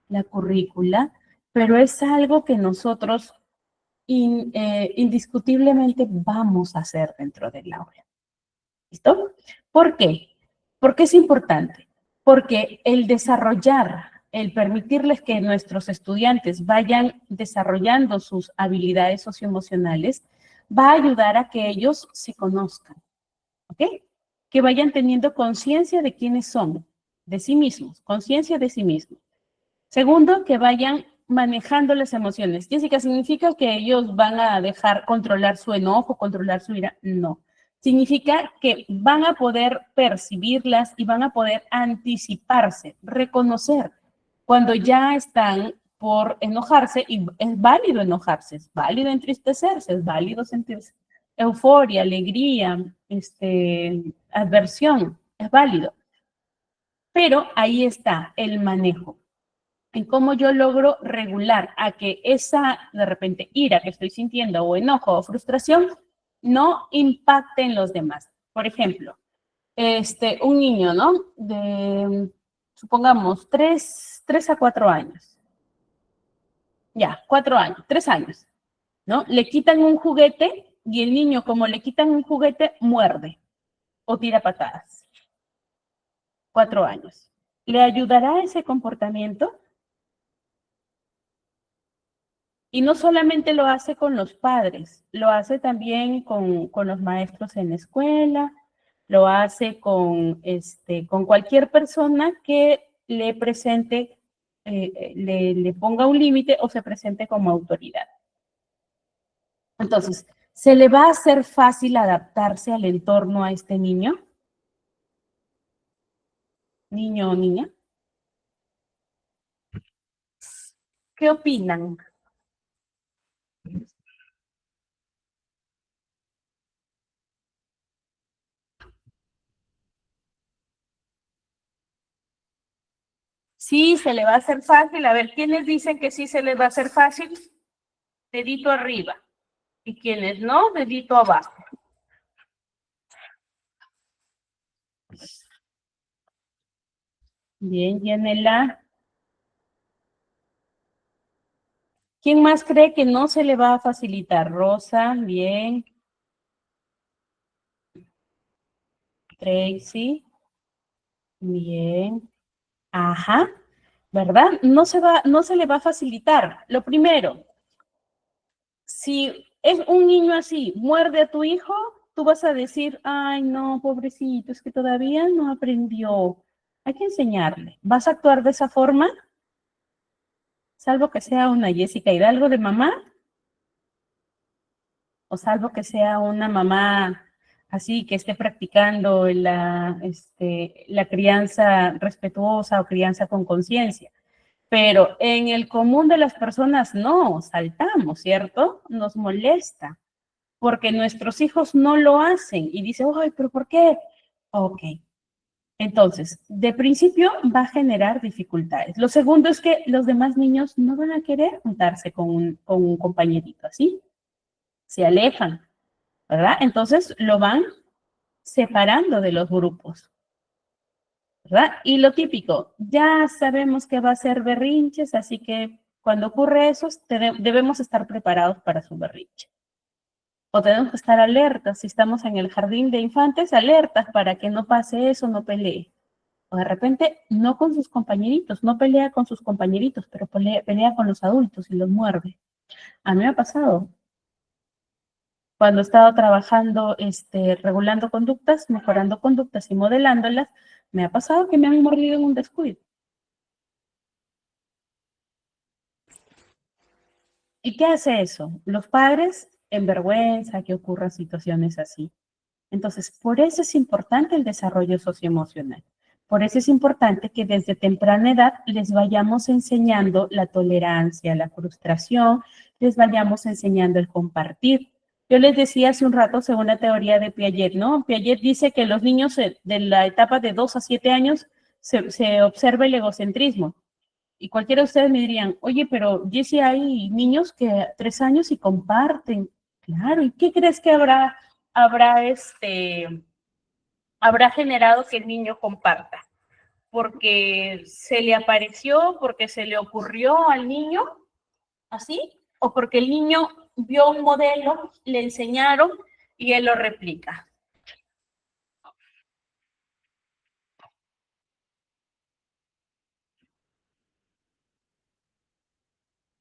la currícula, pero es algo que nosotros indiscutiblemente vamos a hacer dentro del aula. ¿Listo? ¿Por qué? Porque es importante. Porque el desarrollar, el permitirles que nuestros estudiantes vayan desarrollando sus habilidades socioemocionales, va a ayudar a que ellos se conozcan, ¿ok? Que vayan teniendo conciencia de quiénes son, de sí mismos, conciencia de sí mismos. Segundo, que vayan manejando las emociones. Jessica, ¿significa que ellos van a dejar controlar su enojo, controlar su ira? No. Significa que van a poder percibirlas y van a poder anticiparse, reconocer cuando ya están por enojarse, y es válido enojarse, es válido entristecerse, es válido sentir euforia, alegría, adversión, es válido. Pero ahí está el manejo. en cómo yo logro regular a que esa, de repente, ira que estoy sintiendo o enojo o frustración no impacte en los demás. Por ejemplo, un niño, ¿no? De, supongamos, 3 a 4 años. Ya, 4 años, 3 años, ¿no? Le quitan un juguete y el niño, como le quitan un juguete, muerde o tira patadas. 4 años. ¿Le ayudará ese comportamiento? Y no solamente lo hace con los padres, lo hace también con los maestros en la escuela, lo hace con cualquier persona que le presente, le ponga un límite o se presente como autoridad. Entonces, ¿se le va a hacer fácil adaptarse al entorno a este niño? Niño o niña. ¿Qué opinan? Sí, se le va a hacer fácil. A ver, ¿quiénes dicen que sí se les va a hacer fácil? Dedito arriba. Y quienes no, dedito abajo. Bien, Yanela. ¿Quién más cree que no se le va a facilitar? Rosa, bien. Tracy, bien. Ajá, ¿verdad? No se le va a facilitar. Lo primero, si es un niño así, muerde a tu hijo, tú vas a decir, ay, no, pobrecito, es que todavía no aprendió. Hay que enseñarle. ¿Vas a actuar de esa forma? Salvo que sea una Jessica Hidalgo de mamá, o salvo que sea una mamá así que esté practicando la crianza respetuosa o crianza con conciencia. Pero en el común de las personas no, saltamos, ¿cierto? Nos molesta, porque nuestros hijos no lo hacen y dicen, ay, pero ¿por qué? Ok. Entonces, de principio va a generar dificultades. Lo segundo es que los demás niños no van a querer juntarse con un compañerito así, se alejan, ¿verdad? Entonces lo van separando de los grupos, ¿verdad? Y lo típico, ya sabemos que va a ser berrinches, así que cuando ocurre eso, debemos estar preparados para su berrinche. O tenemos que estar alertas, si estamos en el jardín de infantes, alertas para que no pase eso, no pelee. O de repente, no con sus compañeritos, no pelea con sus compañeritos, pero pelea con los adultos y los muerde. A mí me ha pasado, cuando he estado trabajando, regulando conductas, mejorando conductas y modelándolas, me ha pasado que me han mordido en un descuido. ¿Y qué hace eso? Los padres en vergüenza que ocurran situaciones así. Entonces, por eso es importante el desarrollo socioemocional. Por eso es importante que desde temprana edad les vayamos enseñando la tolerancia, la frustración, les vayamos enseñando el compartir. Yo les decía hace un rato, según la teoría de Piaget, ¿no? Piaget dice que los niños de la etapa de 2 a 7 años se observa el egocentrismo. Y cualquiera de ustedes me dirían, oye, pero Jessie, hay niños que 3 años y comparten. Claro, ¿y qué crees que habrá, habrá generado que el niño comparta? ¿Porque se le apareció, porque se le ocurrió al niño, así? ¿O porque el niño vio un modelo, le enseñaron y él lo replica?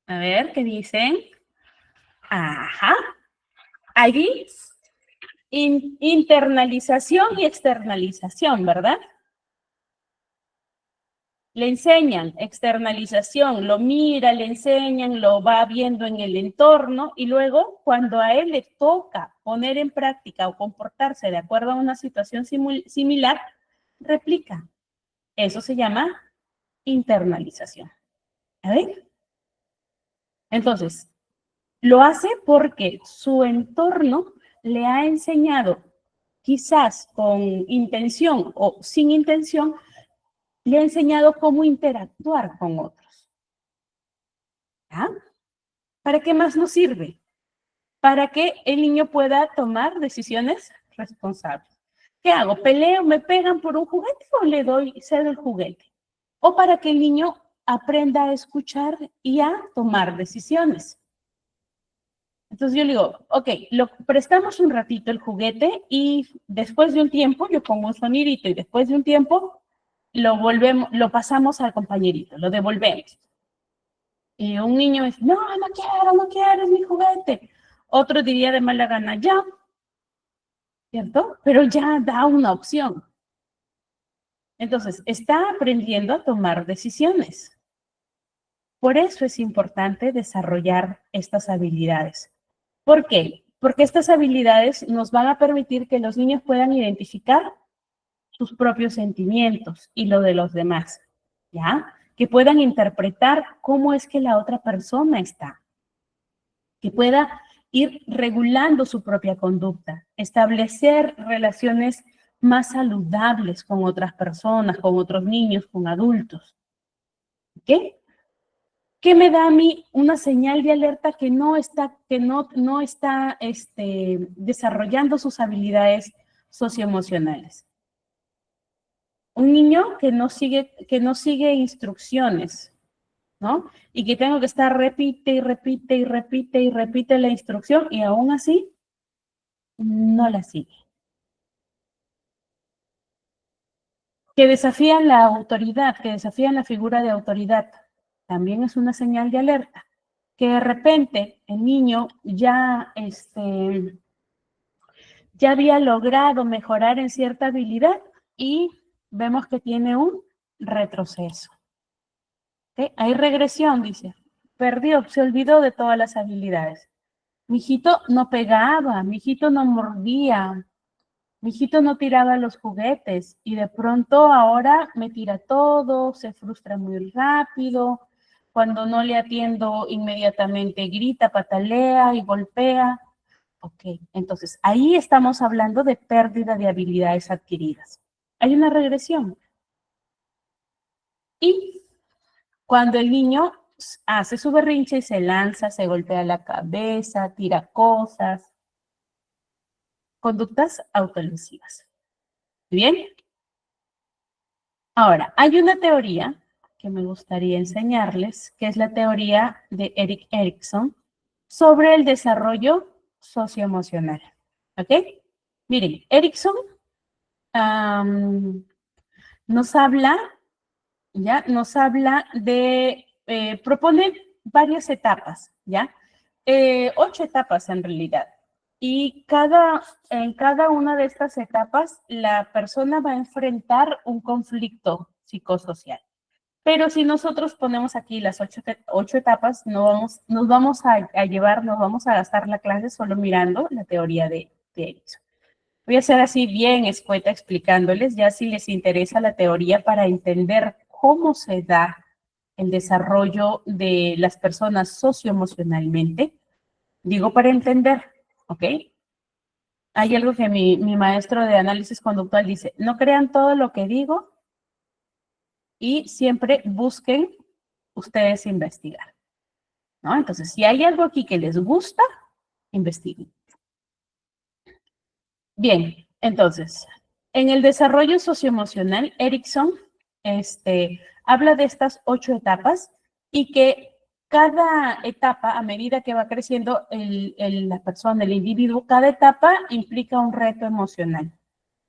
A ver, ¿qué dicen? Ajá. Allí, internalización y externalización, ¿verdad? Le enseñan externalización, lo mira, le enseñan, lo va viendo en el entorno y luego cuando a él le toca poner en práctica o comportarse de acuerdo a una situación similar, replica. Eso se llama internalización. ¿A ver? Entonces, lo hace porque su entorno le ha enseñado, quizás con intención o sin intención, le ha enseñado cómo interactuar con otros. ¿Ya? ¿Para qué más nos sirve? Para que el niño pueda tomar decisiones responsables. ¿Qué hago? ¿Peleo, me pegan por un juguete o le doy, cedo el juguete? O para que el niño aprenda a escuchar y a tomar decisiones. Entonces yo le digo, ok, lo prestamos un ratito el juguete y después de un tiempo, yo pongo un sonidito y después de un tiempo lo pasamos al compañerito, lo devolvemos. Y un niño es, no, no quiero, es mi juguete. Otro diría de mala gana, ya, ¿cierto? Pero ya da una opción. Entonces, está aprendiendo a tomar decisiones. Por eso es importante desarrollar estas habilidades. ¿Por qué? Porque estas habilidades nos van a permitir que los niños puedan identificar sus propios sentimientos y lo de los demás, ¿ya? Que puedan interpretar cómo es que la otra persona está, que pueda ir regulando su propia conducta, establecer relaciones más saludables con otras personas, con otros niños, con adultos. ¿Ok? ¿Qué me da a mí una señal de alerta que no está desarrollando sus habilidades socioemocionales? Un niño que no sigue instrucciones, ¿no? Y que tengo que estar repite y repite y repite y repite la instrucción y aún así no la sigue. Que desafían la autoridad, que desafían la figura de autoridad, también es una señal de alerta. Que de repente el niño ya había logrado mejorar en cierta habilidad y vemos que tiene un retroceso. ¿Okay? Hay regresión, dice. Perdió, se olvidó de todas las habilidades. Mi hijito no pegaba, mi hijito no mordía, mi hijito no tiraba los juguetes y de pronto ahora me tira todo, se frustra muy rápido, cuando no le atiendo inmediatamente grita, patalea y golpea. Ok, entonces ahí estamos hablando de pérdida de habilidades adquiridas. Hay una regresión. Y cuando el niño hace su berrinche y se lanza, se golpea la cabeza, tira cosas, conductas autolesivas. ¿Bien? Ahora, hay una teoría que me gustaría enseñarles, que es la teoría de Erik Erikson sobre el desarrollo socioemocional. ¿Ok? Miren, Erikson nos habla, ¿ya? Nos habla de, propone varias etapas, ¿ya? 8 etapas en realidad. Y en cada una de estas etapas, la persona va a enfrentar un conflicto psicosocial. Pero si nosotros ponemos aquí las 8 etapas, nos vamos a gastar la clase solo mirando la teoría de Erikson. Voy a ser así bien escueta explicándoles, ya si les interesa la teoría para entender cómo se da el desarrollo de las personas socioemocionalmente. Digo para entender, ¿ok? Hay algo que mi maestro de análisis conductual dice, no crean todo lo que digo y siempre busquen ustedes investigar, ¿no? Entonces, si hay algo aquí que les gusta, investiguen. Bien, entonces, en el desarrollo socioemocional, Erikson habla de estas 8 etapas y que cada etapa, a medida que va creciendo la persona, el individuo, cada etapa implica un reto emocional,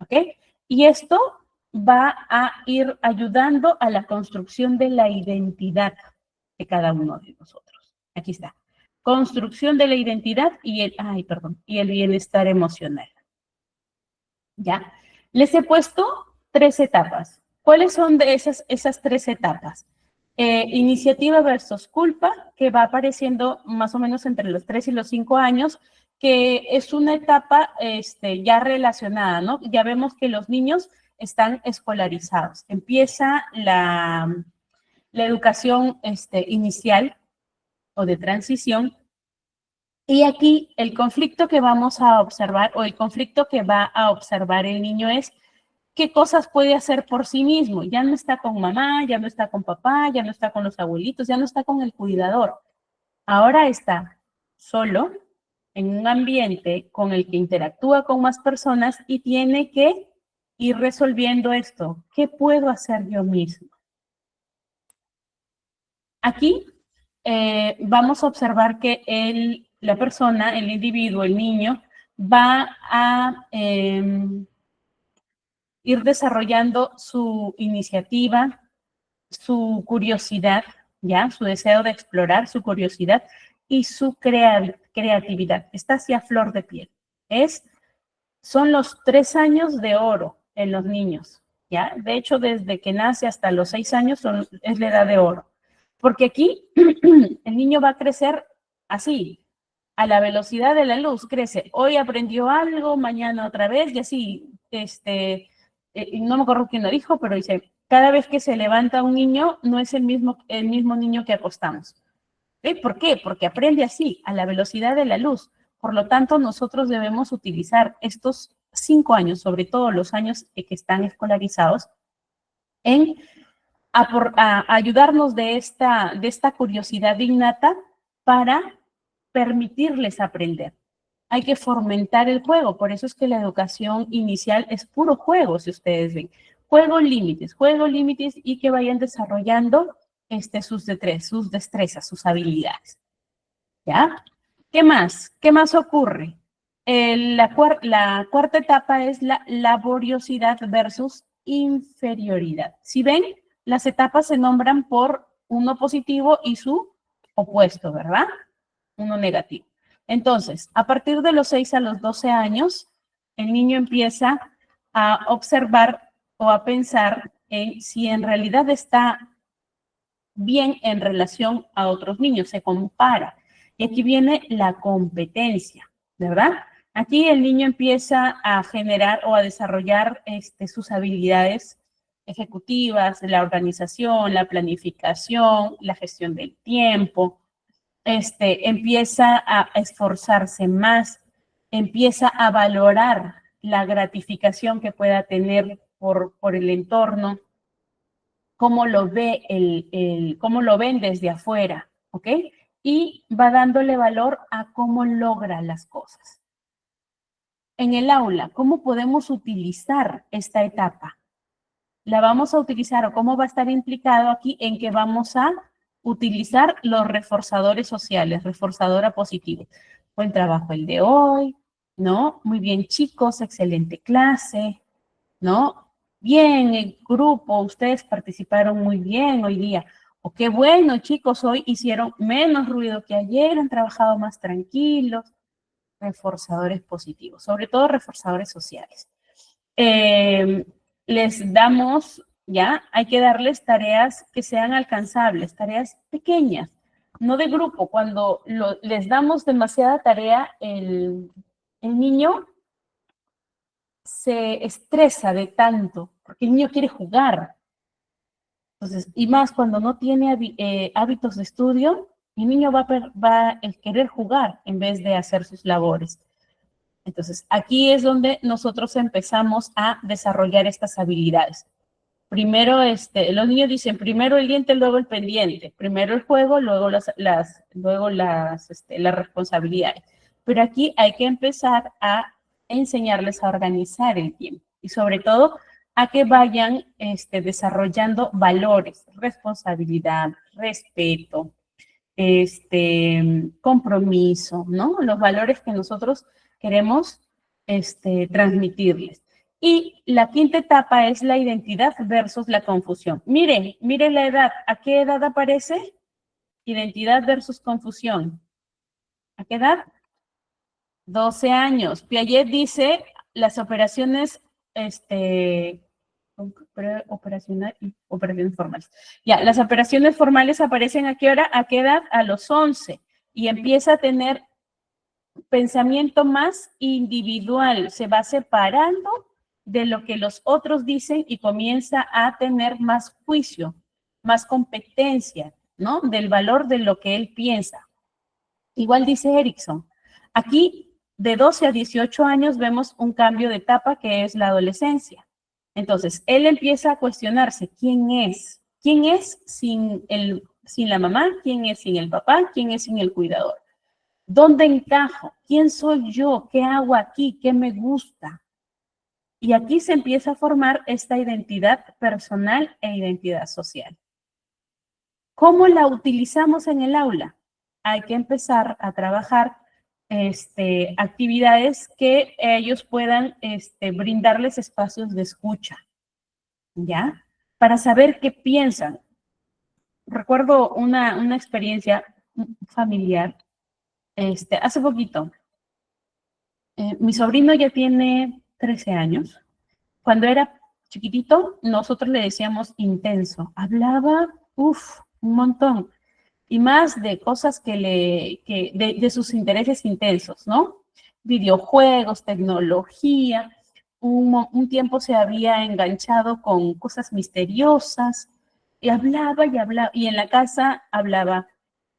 ¿ok? Y esto va a ir ayudando a la construcción de la identidad de cada uno de nosotros. Aquí está. Construcción de la identidad y el bienestar emocional. ¿Ya? Les he puesto 3 etapas. ¿Cuáles son de esas 3 etapas? Iniciativa versus culpa, que va apareciendo más o menos entre los 3 y los 5 años, que es una etapa ya relacionada, ¿no? Ya vemos que los niños están escolarizados. Empieza la educación inicial o de transición. Y aquí el conflicto que vamos a observar o el conflicto que va a observar el niño es qué cosas puede hacer por sí mismo. Ya no está con mamá, ya no está con papá, ya no está con los abuelitos, ya no está con el cuidador. Ahora está solo en un ambiente con el que interactúa con más personas y tiene que ir resolviendo esto. ¿Qué puedo hacer yo mismo? Aquí vamos a observar que la persona, el individuo, el niño, va a ir desarrollando su iniciativa, su curiosidad, ¿ya? Su deseo de explorar, su curiosidad y su creatividad. Está hacia flor de piel. Son los 3 años de oro en los niños, ¿ya? De hecho, desde que nace hasta los 6 años es la edad de oro. Porque aquí el niño va a crecer así, a la velocidad de la luz, crece. Hoy aprendió algo, mañana otra vez, y así, no me acuerdo quién lo dijo, pero dice, cada vez que se levanta un niño, no es el mismo niño que acostamos. ¿Por qué? Porque aprende así, a la velocidad de la luz. Por lo tanto, nosotros debemos utilizar estos 5 años, sobre todo los años que están escolarizados, en ayudarnos de esta curiosidad innata para permitirles aprender. Hay que fomentar el juego, por eso es que la educación inicial es puro juego, si ustedes ven. Juego límites y que vayan desarrollando sus destrezas, sus habilidades. ¿Ya? ¿Qué más? ¿Qué más ocurre? La cuarta etapa es la laboriosidad versus inferioridad. Si ven, las etapas se nombran por uno positivo y su opuesto, ¿verdad? Uno negativo. Entonces, a partir de los 6 a los 12 años, el niño empieza a observar o a pensar en si en realidad está bien en relación a otros niños, se compara. Y aquí viene la competencia, ¿verdad? Aquí el niño empieza a generar o a desarrollar sus habilidades ejecutivas, la organización, la planificación, la gestión del tiempo, empieza a esforzarse más, empieza a valorar la gratificación que pueda tener por el entorno, cómo lo cómo lo ven desde afuera, ¿ok? Y va dándole valor a cómo logra las cosas. En el aula, ¿cómo podemos utilizar esta etapa? La vamos a utilizar o cómo va a estar implicado aquí en que vamos a utilizar los reforzadores sociales, reforzadora positiva. Buen trabajo el de hoy, ¿no? Muy bien, chicos, excelente clase, ¿no? Bien, el grupo, ustedes participaron muy bien hoy día. O qué bueno, chicos, hoy hicieron menos ruido que ayer, han trabajado más tranquilos. Reforzadores positivos, sobre todo reforzadores sociales. Les damos, ya, hay que darles tareas que sean alcanzables, tareas pequeñas, no de grupo. Cuando les damos demasiada tarea, el niño se estresa de tanto, porque el niño quiere jugar. Entonces, y más cuando no tiene hábitos de estudio, el niño va a querer jugar en vez de hacer sus labores. Entonces, aquí es donde nosotros empezamos a desarrollar estas habilidades. Primero, los niños dicen, primero el diente, luego el pendiente. Primero el juego, luego las responsabilidades. Pero aquí hay que empezar a enseñarles a organizar el tiempo. Y sobre todo, a que vayan desarrollando valores, responsabilidad, respeto, compromiso, ¿no? Los valores que nosotros queremos transmitirles. Y la quinta etapa es la identidad versus la confusión. Miren la edad. ¿A qué edad aparece? Identidad versus confusión. ¿A qué edad? 12 años. Piaget dice las operaciones, operaciones formales. Ya, las operaciones formales aparecen ¿a qué hora? ¿A qué edad? A los 11. Y empieza a tener pensamiento más individual, se va separando de lo que los otros dicen y comienza a tener más juicio, más competencia, ¿no? Del valor de lo que él piensa. Igual dice Erickson, aquí de 12 a 18 años vemos un cambio de etapa que es la adolescencia. Entonces, él empieza a cuestionarse quién es sin sin la mamá? ¿Quién es sin el papá? ¿Quién es sin el cuidador? ¿Dónde encajo? ¿Quién soy yo? ¿Qué hago aquí? ¿Qué me gusta? Y aquí se empieza a formar esta identidad personal e identidad social. ¿Cómo la utilizamos en el aula? Hay que empezar a trabajar actividades que ellos puedan brindarles espacios de escucha, ¿ya? Para saber qué piensan. Recuerdo una experiencia familiar. Hace poquito, mi sobrino ya tiene 13 años. Cuando era chiquitito, nosotros le decíamos intenso. Hablaba, un montón. Y más de cosas de sus intereses intensos, ¿no? Videojuegos, tecnología. Un tiempo se había enganchado con cosas misteriosas y hablaba, y en la casa hablaba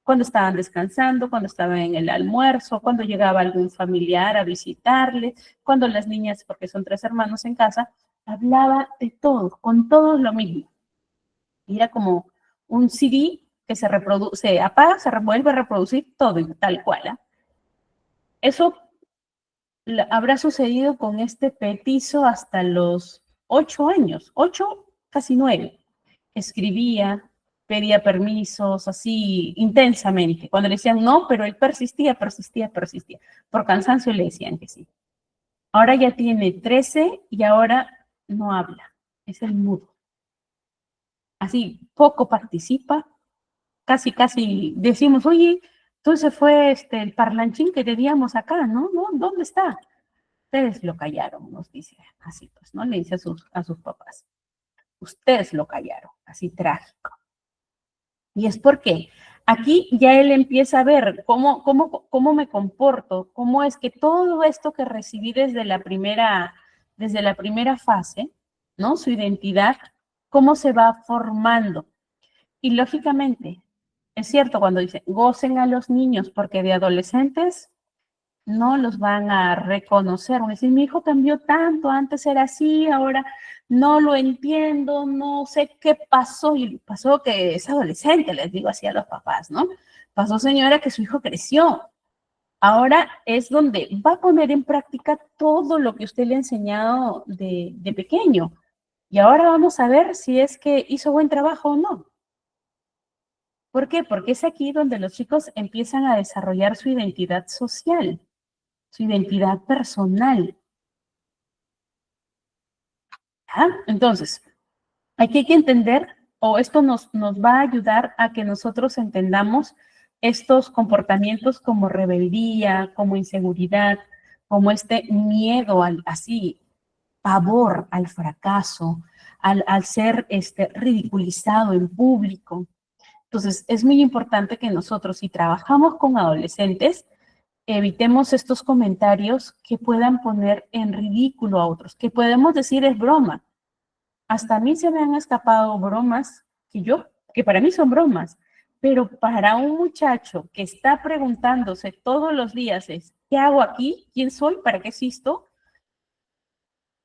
cuando estaban descansando, cuando estaban en el almuerzo, cuando llegaba algún familiar a visitarle, cuando las niñas, porque son 3 hermanos en casa, hablaba de todo, con todos lo mismo. Y era como un CD que se reproduce, se apaga, se vuelve a reproducir todo tal cual. ¿Eh? Eso habrá sucedido con este petizo hasta los 8 años, 8, casi 9. Escribía, pedía permisos, así intensamente. Cuando le decían no, pero él persistía. Por cansancio le decían que sí. Ahora ya tiene 13 y ahora no habla, es el mudo. Así, poco participa, casi decimos, oye, entonces fue el parlanchín que teníamos acá, ¿no? ¿No? ¿Dónde está? Ustedes lo callaron, nos dice, así pues, ¿no? Le dice a sus papás. Ustedes lo callaron, así trágico. Y es porque aquí ya él empieza a ver cómo me comporto, cómo es que todo esto que recibí desde la primera fase, ¿no? Su identidad, cómo se va formando. Y lógicamente, es cierto cuando dice, gocen a los niños, porque de adolescentes no los van a reconocer. Van a decir, mi hijo cambió tanto, antes era así, ahora no lo entiendo, no sé qué pasó. Y pasó que es adolescente, les digo así a los papás, ¿no? Pasó, señora, que su hijo creció. Ahora es donde va a poner en práctica todo lo que usted le ha enseñado de pequeño. Y ahora vamos a ver si es que hizo buen trabajo o no. ¿Por qué? Porque es aquí donde los chicos empiezan a desarrollar su identidad social, su identidad personal. ¿Ah? Entonces, aquí hay que entender, o esto nos va a ayudar a que nosotros entendamos estos comportamientos como rebeldía, como inseguridad, como este miedo así, pavor al fracaso, al ser ridiculizado en público. Entonces, es muy importante que nosotros, si trabajamos con adolescentes, evitemos estos comentarios que puedan poner en ridículo a otros, que podemos decir es broma. Hasta a mí se me han escapado bromas que para mí son bromas, pero para un muchacho que está preguntándose todos los días es, ¿qué hago aquí? ¿Quién soy? ¿Para qué existo?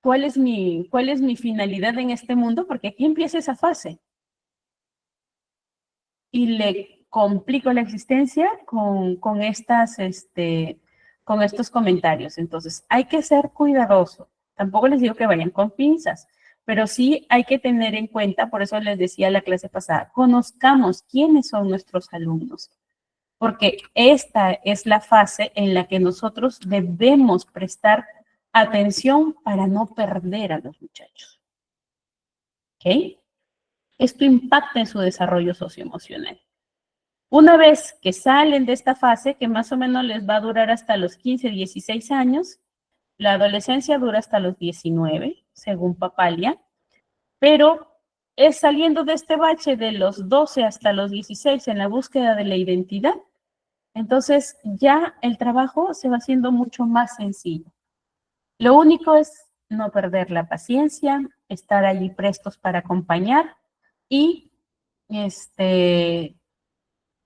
¿Cuál es mi finalidad en este mundo? Porque aquí empieza esa fase. Y le complico la existencia con estos comentarios. Entonces, hay que ser cuidadoso. Tampoco les digo que vayan con pinzas, pero sí hay que tener en cuenta, por eso les decía la clase pasada, conozcamos quiénes son nuestros alumnos, porque esta es la fase en la que nosotros debemos prestar atención para no perder a los muchachos. ¿Ok? Esto impacta en su desarrollo socioemocional. Una vez que salen de esta fase, que más o menos les va a durar hasta los 15, 16 años, la adolescencia dura hasta los 19, según Papalia, pero es saliendo de este bache de los 12 hasta los 16 en la búsqueda de la identidad, entonces ya el trabajo se va haciendo mucho más sencillo. Lo único es no perder la paciencia, estar allí prestos para acompañar y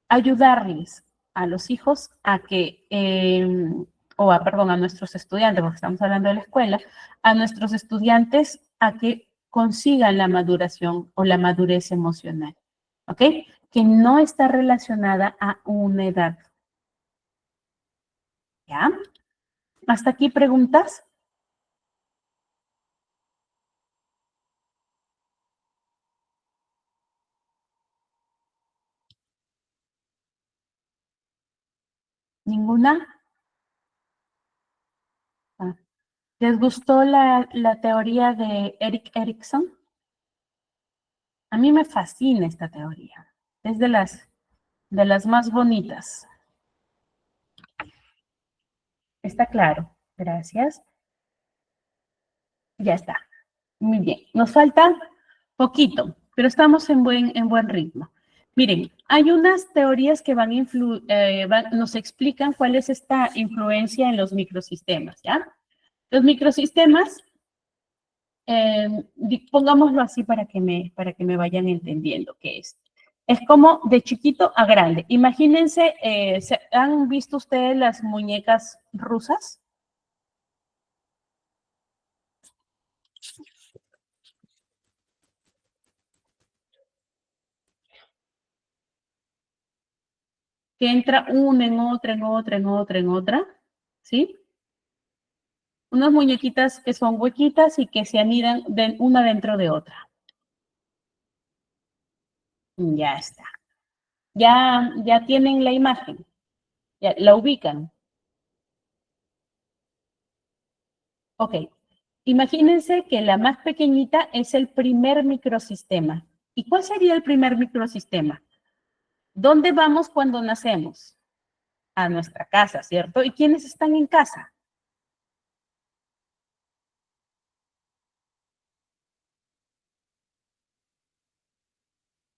ayudarles a los hijos a que, a nuestros estudiantes, porque estamos hablando de la escuela, a nuestros estudiantes a que consigan la maduración o la madurez emocional. ¿Ok? que no está relacionada a una edad. ¿Ya? ¿Hasta aquí preguntas? ¿Ninguna? Ah. ¿Les gustó la teoría de Erik Erikson? A mí me fascina esta teoría. Es de las más bonitas. Está claro. Gracias. Ya está. Muy bien. Nos falta poquito, pero estamos en buen ritmo. Miren, hay unas teorías que nos explican cuál es esta influencia en los microsistemas, ¿ya? Los microsistemas, pongámoslo así para que me vayan entendiendo qué es. Es como de chiquito a grande. Imagínense, ¿han visto ustedes las muñecas rusas? Que entra una en otra, en otra, en otra, en otra, ¿sí? Unas muñequitas que son huequitas y que se anidan una dentro de otra. Ya está. Ya tienen la imagen, ya la ubican. Ok. Imagínense que la más pequeñita es el primer microsistema. ¿Y cuál sería el primer microsistema? ¿Dónde vamos cuando nacemos? A nuestra casa, ¿cierto? ¿Y quiénes están en casa?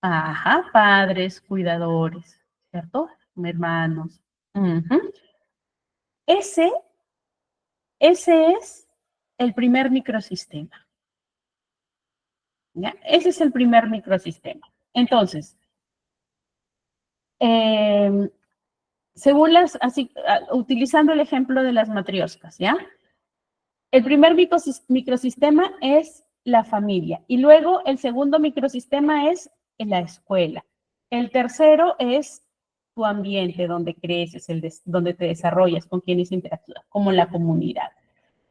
Ajá, padres, cuidadores, ¿cierto? Hermanos. Ujú. Ese, ese es el primer microsistema. ¿Ya? Ese es el primer microsistema. Entonces, eh, según utilizando el ejemplo de las matrioscas, ¿ya? El primer microsistema es la familia y luego el segundo microsistema es en la escuela. El tercero es tu ambiente donde creces, donde te desarrollas, con quienes interactúas, como la comunidad.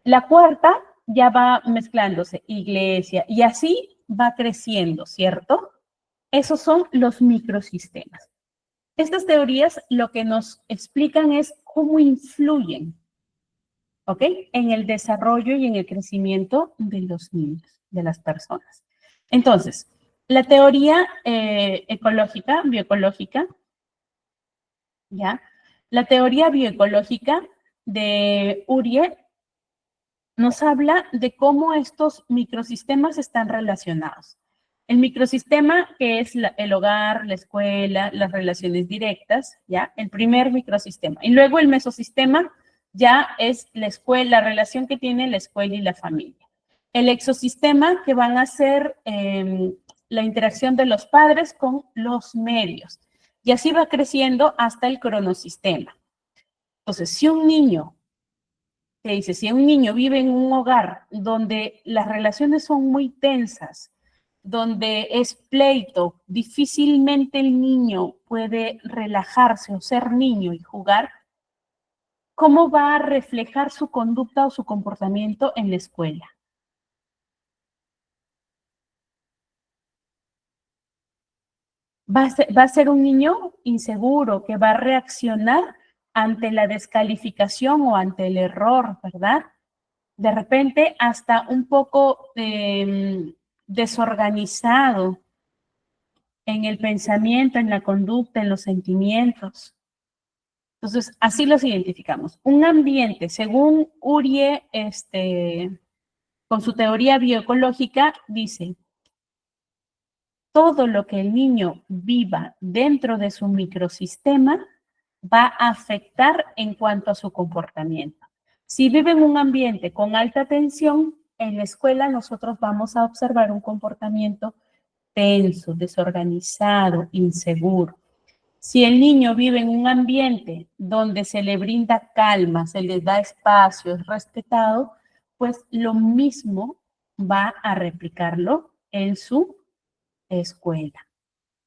La cuarta ya va mezclándose, iglesia, y así va creciendo, ¿cierto? Esos son los microsistemas. Estas teorías lo que nos explican es cómo influyen, ¿ok? En el desarrollo y en el crecimiento de los niños, de las personas. Entonces, la teoría ecológica, bioecológica, ¿ya? La teoría bioecológica de Urie nos habla de cómo estos microsistemas están relacionados. El microsistema, que es el hogar, la escuela, las relaciones directas, ¿ya? El primer microsistema. Y luego el mesosistema ya es la escuela, la relación que tiene la escuela y la familia. El exosistema, que van a ser la interacción de los padres con los medios. Y así va creciendo hasta el cronosistema. Entonces, si un niño que dice, si un niño vive en un hogar donde las relaciones son muy tensas, donde es pleito, difícilmente el niño puede relajarse o ser niño y jugar, ¿cómo va a reflejar su conducta o su comportamiento en la escuela? Va a ser un niño inseguro que va a reaccionar ante la descalificación o ante el error, ¿verdad? De repente hasta un poco desorganizado en el pensamiento, en la conducta, en los sentimientos. Entonces, así los identificamos. Un ambiente, según Urie, con su teoría bioecológica, dice, todo lo que el niño viva dentro de su microsistema va a afectar en cuanto a su comportamiento. Si vive en un ambiente con alta tensión, en la escuela nosotros vamos a observar un comportamiento tenso, desorganizado, inseguro. Si el niño vive en un ambiente donde se le brinda calma, se le da espacio, es respetado, pues lo mismo va a replicarlo en su escuela.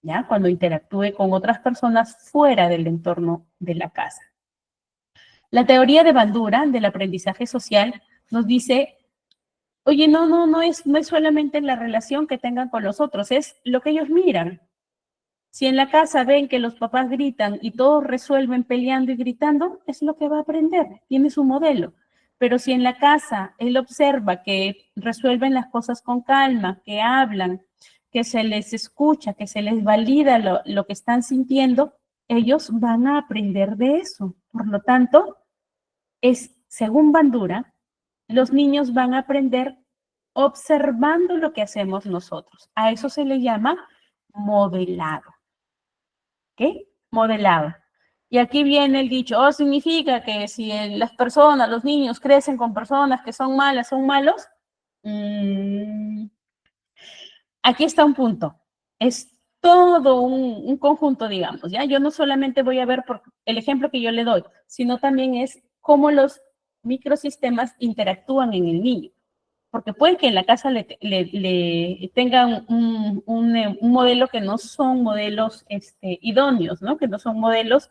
¿ya? Cuando interactúe con otras personas fuera del entorno de la casa. La teoría de Bandura del aprendizaje social nos dice, oye, no es solamente la relación que tengan con los otros, es lo que ellos miran. Si en la casa ven que los papás gritan y todos resuelven peleando y gritando, es lo que va a aprender, tiene su modelo. Pero si en la casa él observa que resuelven las cosas con calma, que hablan, que se les escucha, que se les valida lo que están sintiendo, ellos van a aprender de eso. Por lo tanto, según Bandura, los niños van a aprender observando lo que hacemos nosotros. A eso se le llama modelado. ¿Ok? Modelado. Y aquí viene el dicho, significa que si las personas, los niños crecen con personas que son malas, son malos. Aquí está un punto. Es todo un conjunto, digamos, ¿ya? Yo no solamente voy a ver por el ejemplo que yo le doy, sino también es cómo los microsistemas interactúan en el niño. Porque puede que en la casa le tengan un modelo que no son modelos idóneos, ¿no? Que no son modelos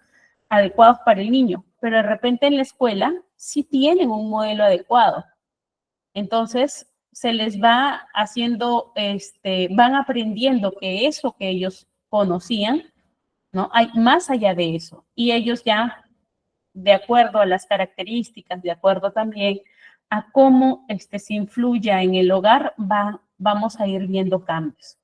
adecuados para el niño, pero de repente en la escuela sí tienen un modelo adecuado. Entonces, se les va haciendo, van aprendiendo que eso que ellos conocían, ¿no? Hay más allá de eso. Y ellos ya, de acuerdo a las características, de acuerdo también a cómo se influya en el hogar, vamos a ir viendo cambios.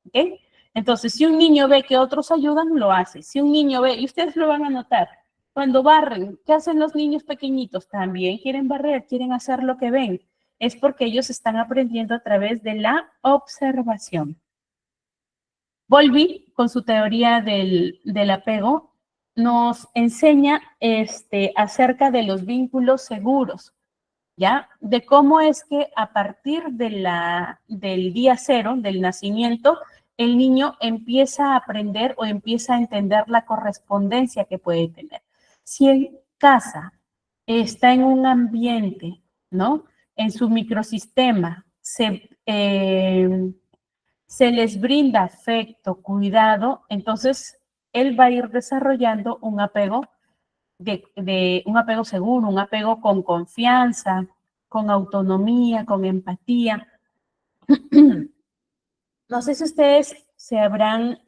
¿Ok? Entonces, si un niño ve que otros ayudan, lo hace. Si un niño ve, y ustedes lo van a notar, cuando barren, ¿qué hacen los niños pequeñitos? También quieren barrer, quieren hacer lo que ven. Es porque ellos están aprendiendo a través de la observación. Bowlby, con su teoría del apego, nos enseña acerca de los vínculos seguros, ¿ya? De cómo es que a partir del día cero, del nacimiento, el niño empieza a aprender o empieza a entender la correspondencia que puede tener. Si en casa está en un ambiente, ¿no? En su microsistema se les brinda afecto, cuidado, entonces él va a ir desarrollando un apego un apego seguro, un apego con confianza, con autonomía, con empatía. No sé si ustedes se habrán,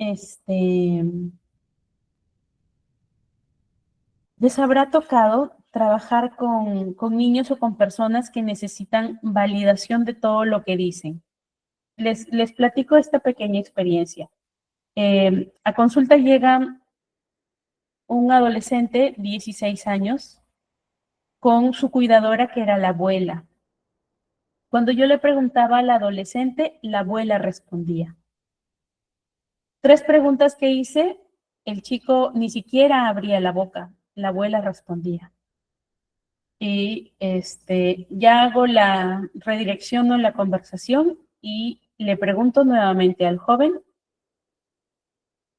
les habrá tocado trabajar con niños o con personas que necesitan validación de todo lo que dicen. Les platico esta pequeña experiencia. A consulta llega un adolescente, 16 años, con su cuidadora que era la abuela. Cuando yo le preguntaba al adolescente, la abuela respondía. 3 preguntas que hice, el chico ni siquiera abría la boca, la abuela respondía. Y ya hago la redirección en la conversación y le pregunto nuevamente al joven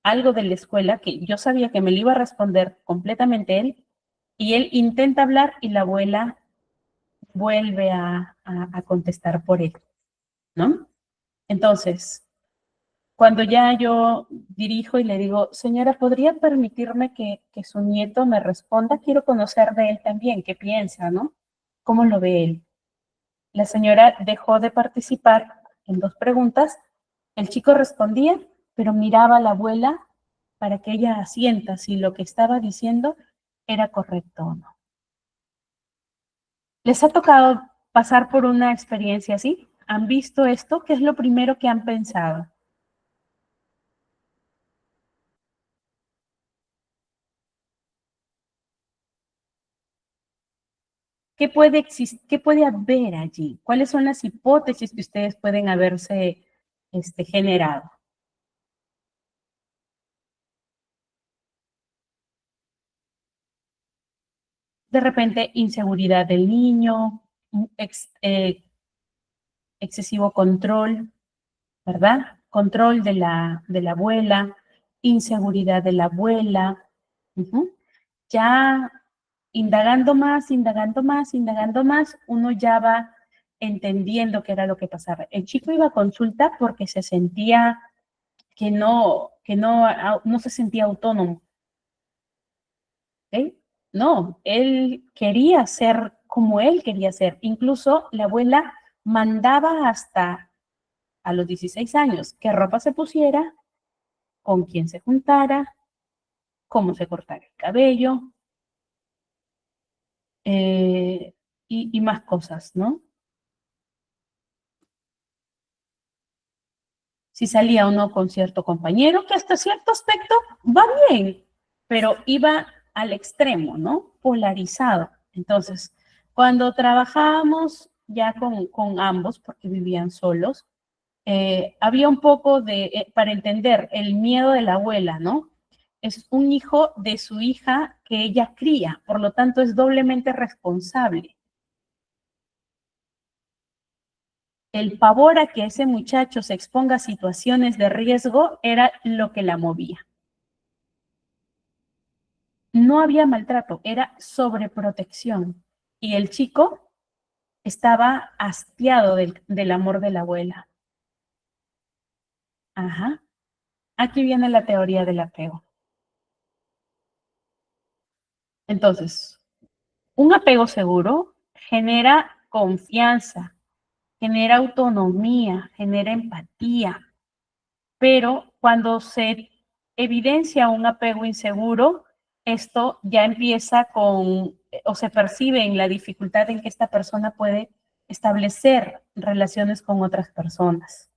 algo de la escuela que yo sabía que me lo iba a responder completamente él, y él intenta hablar y la abuela vuelve a contestar por él, ¿no? Entonces, cuando ya yo dirijo y le digo, señora, ¿podría permitirme que su nieto me responda? Quiero conocer de él también, qué piensa, ¿no? ¿Cómo lo ve él? La señora dejó de participar en 2 preguntas. El chico respondía, pero miraba a la abuela para que ella asienta si lo que estaba diciendo era correcto o no. ¿Les ha tocado pasar por una experiencia así? ¿Han visto esto? ¿Qué es lo primero que han pensado? ¿Qué puede haber allí? ¿Cuáles son las hipótesis que ustedes pueden haberse generado? De repente, inseguridad del niño, excesivo control, ¿verdad? Control de la abuela, inseguridad de la abuela. Uh-huh. Ya indagando más, indagando más, indagando más, uno ya va entendiendo qué era lo que pasaba. El chico iba a consulta porque se sentía no se sentía autónomo. ¿Okay? No, él quería ser como él quería ser. Incluso la abuela mandaba hasta a los 16 años qué ropa se pusiera, con quién se juntara, cómo se cortara el cabello, y más cosas, ¿no? Si salía o no con cierto compañero, que hasta cierto aspecto va bien, pero iba al extremo, ¿no? Polarizado. Entonces, cuando trabajábamos ya con ambos, porque vivían solos, había un poco de, para entender el miedo de la abuela, ¿no? Es un hijo de su hija que ella cría, por lo tanto es doblemente responsable. El pavor a que ese muchacho se exponga a situaciones de riesgo era lo que la movía. No había maltrato, era sobreprotección. Y el chico estaba hastiado del amor de la abuela. Ajá. Aquí viene la teoría del apego. Entonces, un apego seguro genera confianza, genera autonomía, genera empatía, pero cuando se evidencia un apego inseguro, esto ya empieza con, o se percibe en la dificultad en que esta persona puede establecer relaciones con otras personas,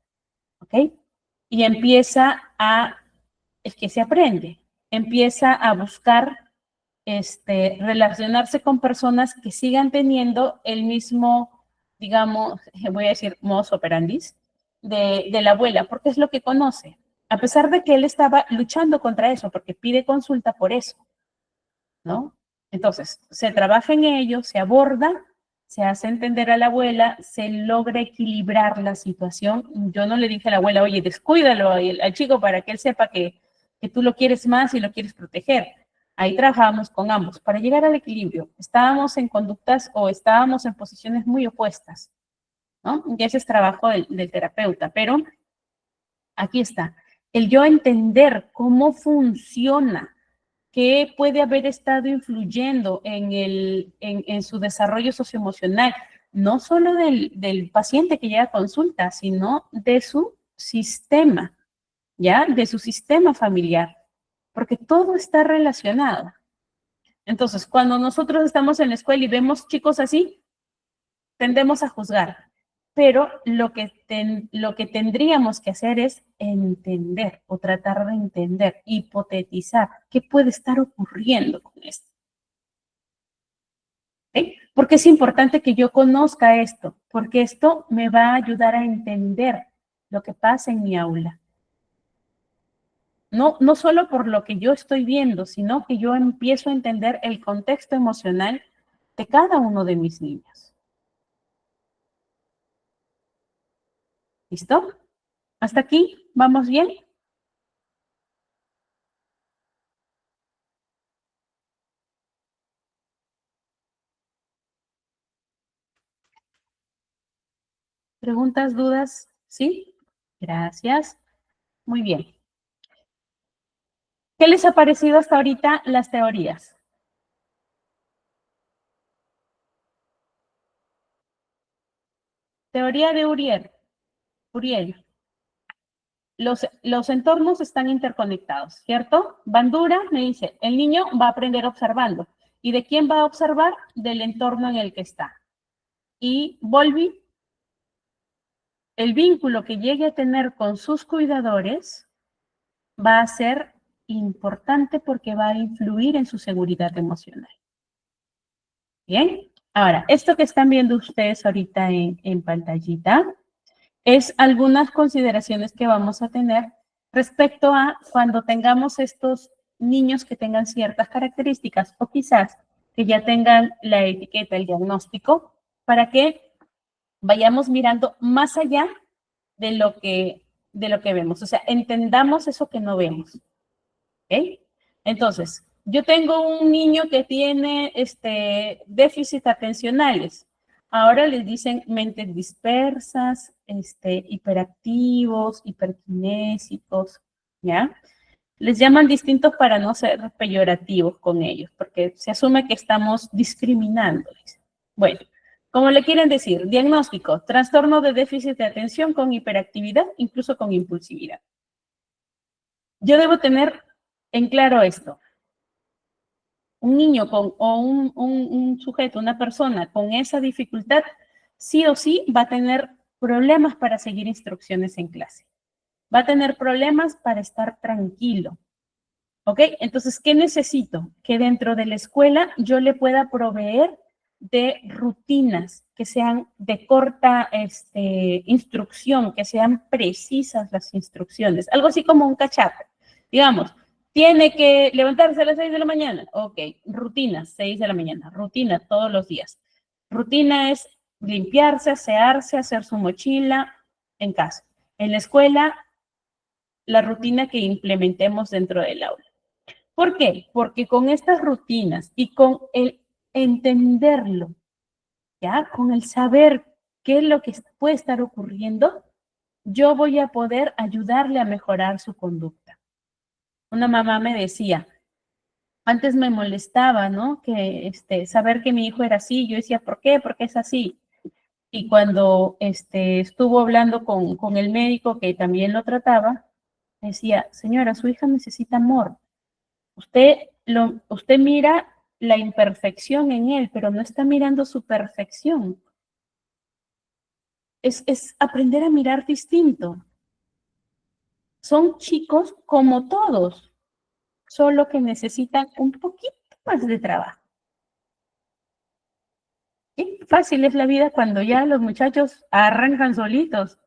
¿ok? Y empieza a, es que se aprende, empieza a buscar relacionarse con personas que sigan teniendo el mismo, digamos, voy a decir, modus operandi de la abuela, porque es lo que conoce. A pesar de que él estaba luchando contra eso, porque pide consulta por eso, ¿no? Entonces, se trabaja en ello, se aborda, se hace entender a la abuela, se logra equilibrar la situación. Yo no le dije a la abuela, oye, descuídalo al chico para que él sepa que tú lo quieres más y lo quieres proteger. Ahí trabajábamos con ambos para llegar al equilibrio. Estábamos en conductas o estábamos en posiciones muy opuestas, ¿no? Y ese es trabajo del terapeuta, pero aquí está. El yo entender cómo funciona, qué puede haber estado influyendo en su desarrollo socioemocional, no solo del paciente que llega a consulta, sino de su sistema, ¿ya? De su sistema familiar, porque todo está relacionado. Entonces, cuando nosotros estamos en la escuela y vemos chicos así, tendemos a juzgar, pero lo que tendríamos que hacer es entender o tratar de entender, hipotetizar qué puede estar ocurriendo con esto. ¿Okay? Porque es importante que yo conozca esto, porque esto me va a ayudar a entender lo que pasa en mi aula. No, no solo por lo que yo estoy viendo, sino que yo empiezo a entender el contexto emocional de cada uno de mis niños. ¿Listo? ¿Hasta aquí? ¿Vamos bien? ¿Preguntas, dudas? ¿Sí? Gracias. Muy bien. ¿Qué les ha parecido hasta ahorita las teorías? Teoría de Uriel. Uriel. Los entornos están interconectados, ¿cierto? Bandura me dice, el niño va a aprender observando. ¿Y de quién va a observar? Del entorno en el que está. Y Volvi, el vínculo que llegue a tener con sus cuidadores va a ser importante porque va a influir en su seguridad emocional. Bien, ahora, esto que están viendo ustedes ahorita en pantallita es algunas consideraciones que vamos a tener respecto a cuando tengamos estos niños que tengan ciertas características o quizás que ya tengan la etiqueta, el diagnóstico, para que vayamos mirando más allá de lo que vemos. O sea, entendamos eso que no vemos. ¿Ok? Entonces, yo tengo un niño que tiene déficit atencionales. Ahora les dicen mentes dispersas, hiperactivos, hiperkinésicos. ¿ya? Les llaman distintos para no ser peyorativos con ellos, porque se asume que estamos discriminándoles. Bueno, como le quieren decir, diagnóstico, trastorno de déficit de atención con hiperactividad, incluso con impulsividad. Yo debo tener en claro esto. Un niño o un sujeto, una persona con esa dificultad, sí o sí va a tener problemas para seguir instrucciones en clase. Va a tener problemas para estar tranquilo. ¿Ok? Entonces, ¿qué necesito? Que dentro de la escuela yo le pueda proveer de rutinas que sean de corta instrucción, que sean precisas las instrucciones. Algo así como un cachape. Digamos, tiene que levantarse a las 6 de la mañana. Ok, rutina, 6 de la mañana. Rutina todos los días. Rutina es limpiarse, asearse, hacer su mochila en casa. En la escuela, la rutina que implementemos dentro del aula. ¿Por qué? Porque con estas rutinas y con el entenderlo, ¿ya? Con el saber qué es lo que puede estar ocurriendo, yo voy a poder ayudarle a mejorar su conducta. Una mamá me decía, antes me molestaba, ¿no? Que saber que mi hijo era así, yo decía, ¿por qué? ¿Por qué es así? Y cuando estuvo hablando con el médico que también lo trataba, decía, señora, su hija necesita amor. Usted mira la imperfección en él, pero no está mirando su perfección. Es aprender a mirar distinto. Son chicos como todos, solo que necesitan un poquito más de trabajo. Y fácil es la vida cuando ya los muchachos arrancan solitos.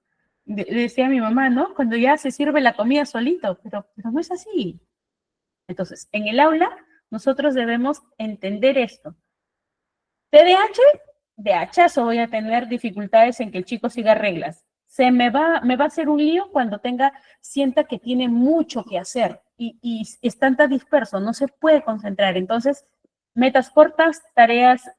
Decía mi mamá, ¿no? Cuando ya se sirve la comida solito, pero no es así. Entonces, en el aula, nosotros debemos entender esto. TDAH, de hachazo voy a tener dificultades en que el chico siga reglas. Me va a hacer un lío cuando sienta que tiene mucho que hacer y es tanta disperso, no se puede concentrar. Entonces, metas cortas, tareas,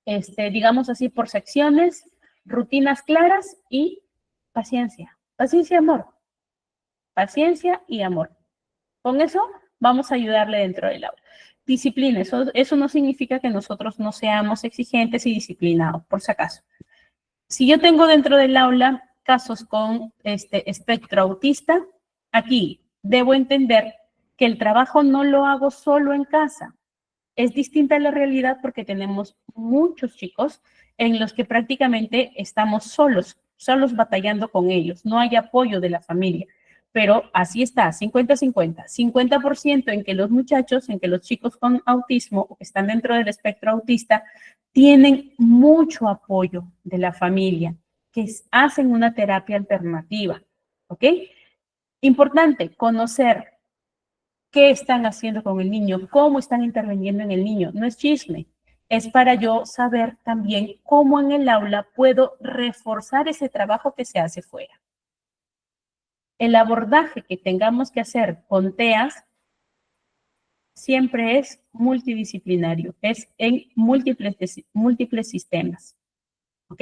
digamos así, por secciones, rutinas claras y paciencia. Paciencia y amor. Paciencia y amor. Con eso vamos a ayudarle dentro del aula. Disciplina, eso no significa que nosotros no seamos exigentes y disciplinados, por si acaso. Si yo tengo dentro del aula casos con espectro autista, aquí debo entender que el trabajo no lo hago solo en casa. Es distinta la realidad porque tenemos muchos chicos en los que prácticamente estamos solos batallando con ellos. No hay apoyo de la familia. Pero así está, 50-50. 50% en que los muchachos, en que los chicos con autismo o que están dentro del espectro autista, tienen mucho apoyo de la familia, que hacen una terapia alternativa. ¿Ok? Importante, conocer qué están haciendo con el niño, cómo están interviniendo en el niño. No es chisme, es para yo saber también cómo en el aula puedo reforzar ese trabajo que se hace fuera. El abordaje que tengamos que hacer con TEAS siempre es multidisciplinario, es en múltiples sistemas. ¿Ok?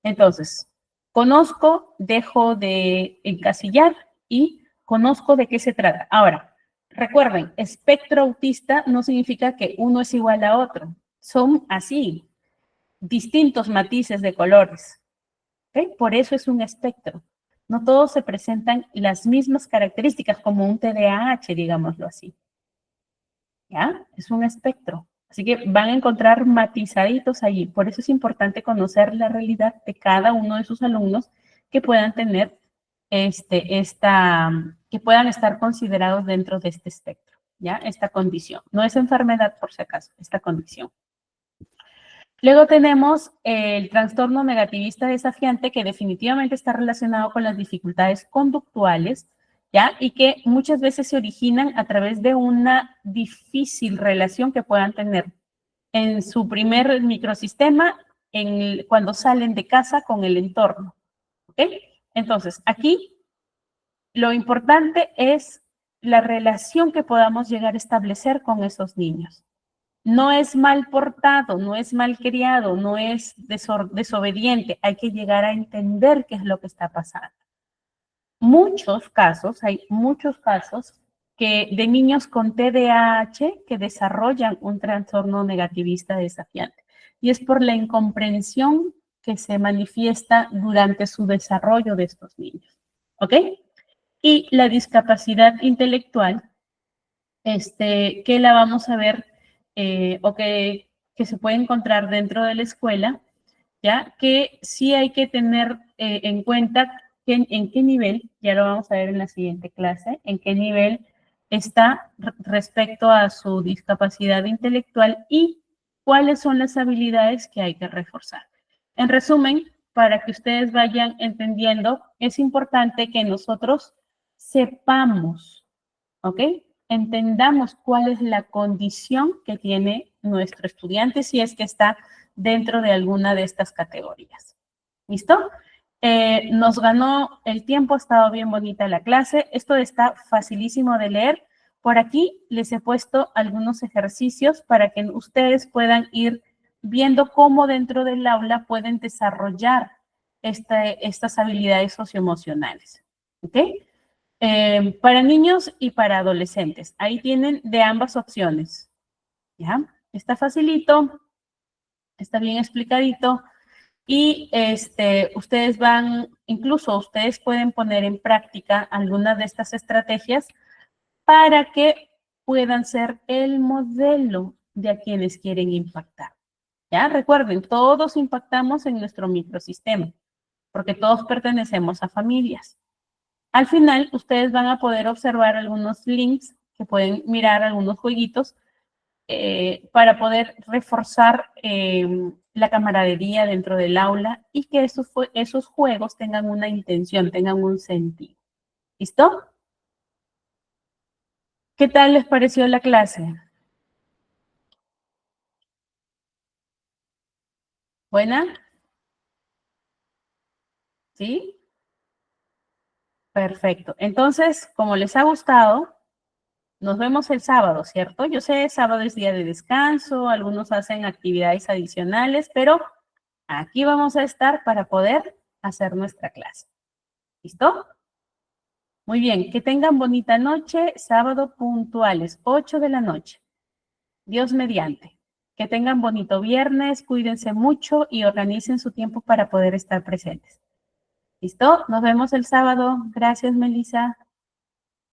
Entonces, conozco, dejo de encasillar y conozco de qué se trata. Ahora, recuerden, espectro autista no significa que uno es igual a otro. Son así, distintos matices de colores. ¿Ok? Por eso es un espectro. No todos se presentan las mismas características como un TDAH, digámoslo así. ¿Ya? Es un espectro. Así que van a encontrar matizaditos allí. Por eso es importante conocer la realidad de cada uno de sus alumnos que puedan tener que puedan estar considerados dentro de este espectro, ¿ya? Esta condición. No es enfermedad, por si acaso, esta condición. Luego tenemos el trastorno negativista desafiante, que definitivamente está relacionado con las dificultades conductuales, ¿ya? Y que muchas veces se originan a través de una difícil relación que puedan tener en su primer microsistema cuando salen de casa con el entorno, ¿ok? Entonces, aquí lo importante es la relación que podamos llegar a establecer con esos niños. No es mal portado, no es mal criado, no es desobediente. Hay que llegar a entender qué es lo que está pasando. hay muchos casos de niños con TDAH que desarrollan un trastorno negativista desafiante. Y es por la incomprensión que se manifiesta durante su desarrollo de estos niños. ¿Ok? Y la discapacidad intelectual, que la vamos a ver o que se puede encontrar dentro de la escuela, ¿ya? Que sí hay que tener en cuenta en qué nivel, ya lo vamos a ver en la siguiente clase, en qué nivel está respecto a su discapacidad intelectual y cuáles son las habilidades que hay que reforzar. En resumen, para que ustedes vayan entendiendo, es importante que nosotros sepamos, ¿ok? Entendamos cuál es la condición que tiene nuestro estudiante si es que está dentro de alguna de estas categorías. ¿Listo? Nos ganó el tiempo, ha estado bien bonita la clase. Esto está facilísimo de leer. Por aquí les he puesto algunos ejercicios para que ustedes puedan ir viendo cómo dentro del aula pueden desarrollar estas habilidades socioemocionales. ¿Ok? Para niños y para adolescentes. Ahí tienen de ambas opciones. ¿Ya? Está facilito, está bien explicadito. Y ustedes incluso ustedes pueden poner en práctica algunas de estas estrategias para que puedan ser el modelo de a quienes quieren impactar. ¿Ya? Recuerden, todos impactamos en nuestro microsistema, porque todos pertenecemos a familias. Al final, ustedes van a poder observar algunos links que pueden mirar, algunos jueguitos, para poder reforzar la camaradería dentro del aula y que esos juegos tengan una intención, tengan un sentido. ¿Listo? ¿Qué tal les pareció la clase? ¿Buena? ¿Sí? Perfecto. Entonces, como les ha gustado, nos vemos el sábado, ¿cierto? Yo sé, sábado es día de descanso, algunos hacen actividades adicionales, pero aquí vamos a estar para poder hacer nuestra clase. ¿Listo? Muy bien, que tengan bonita noche, sábado puntuales, 8 de la noche. Dios mediante. Que tengan bonito viernes, cuídense mucho y organicen su tiempo para poder estar presentes. ¿Listo? Nos vemos el sábado. Gracias, Melissa.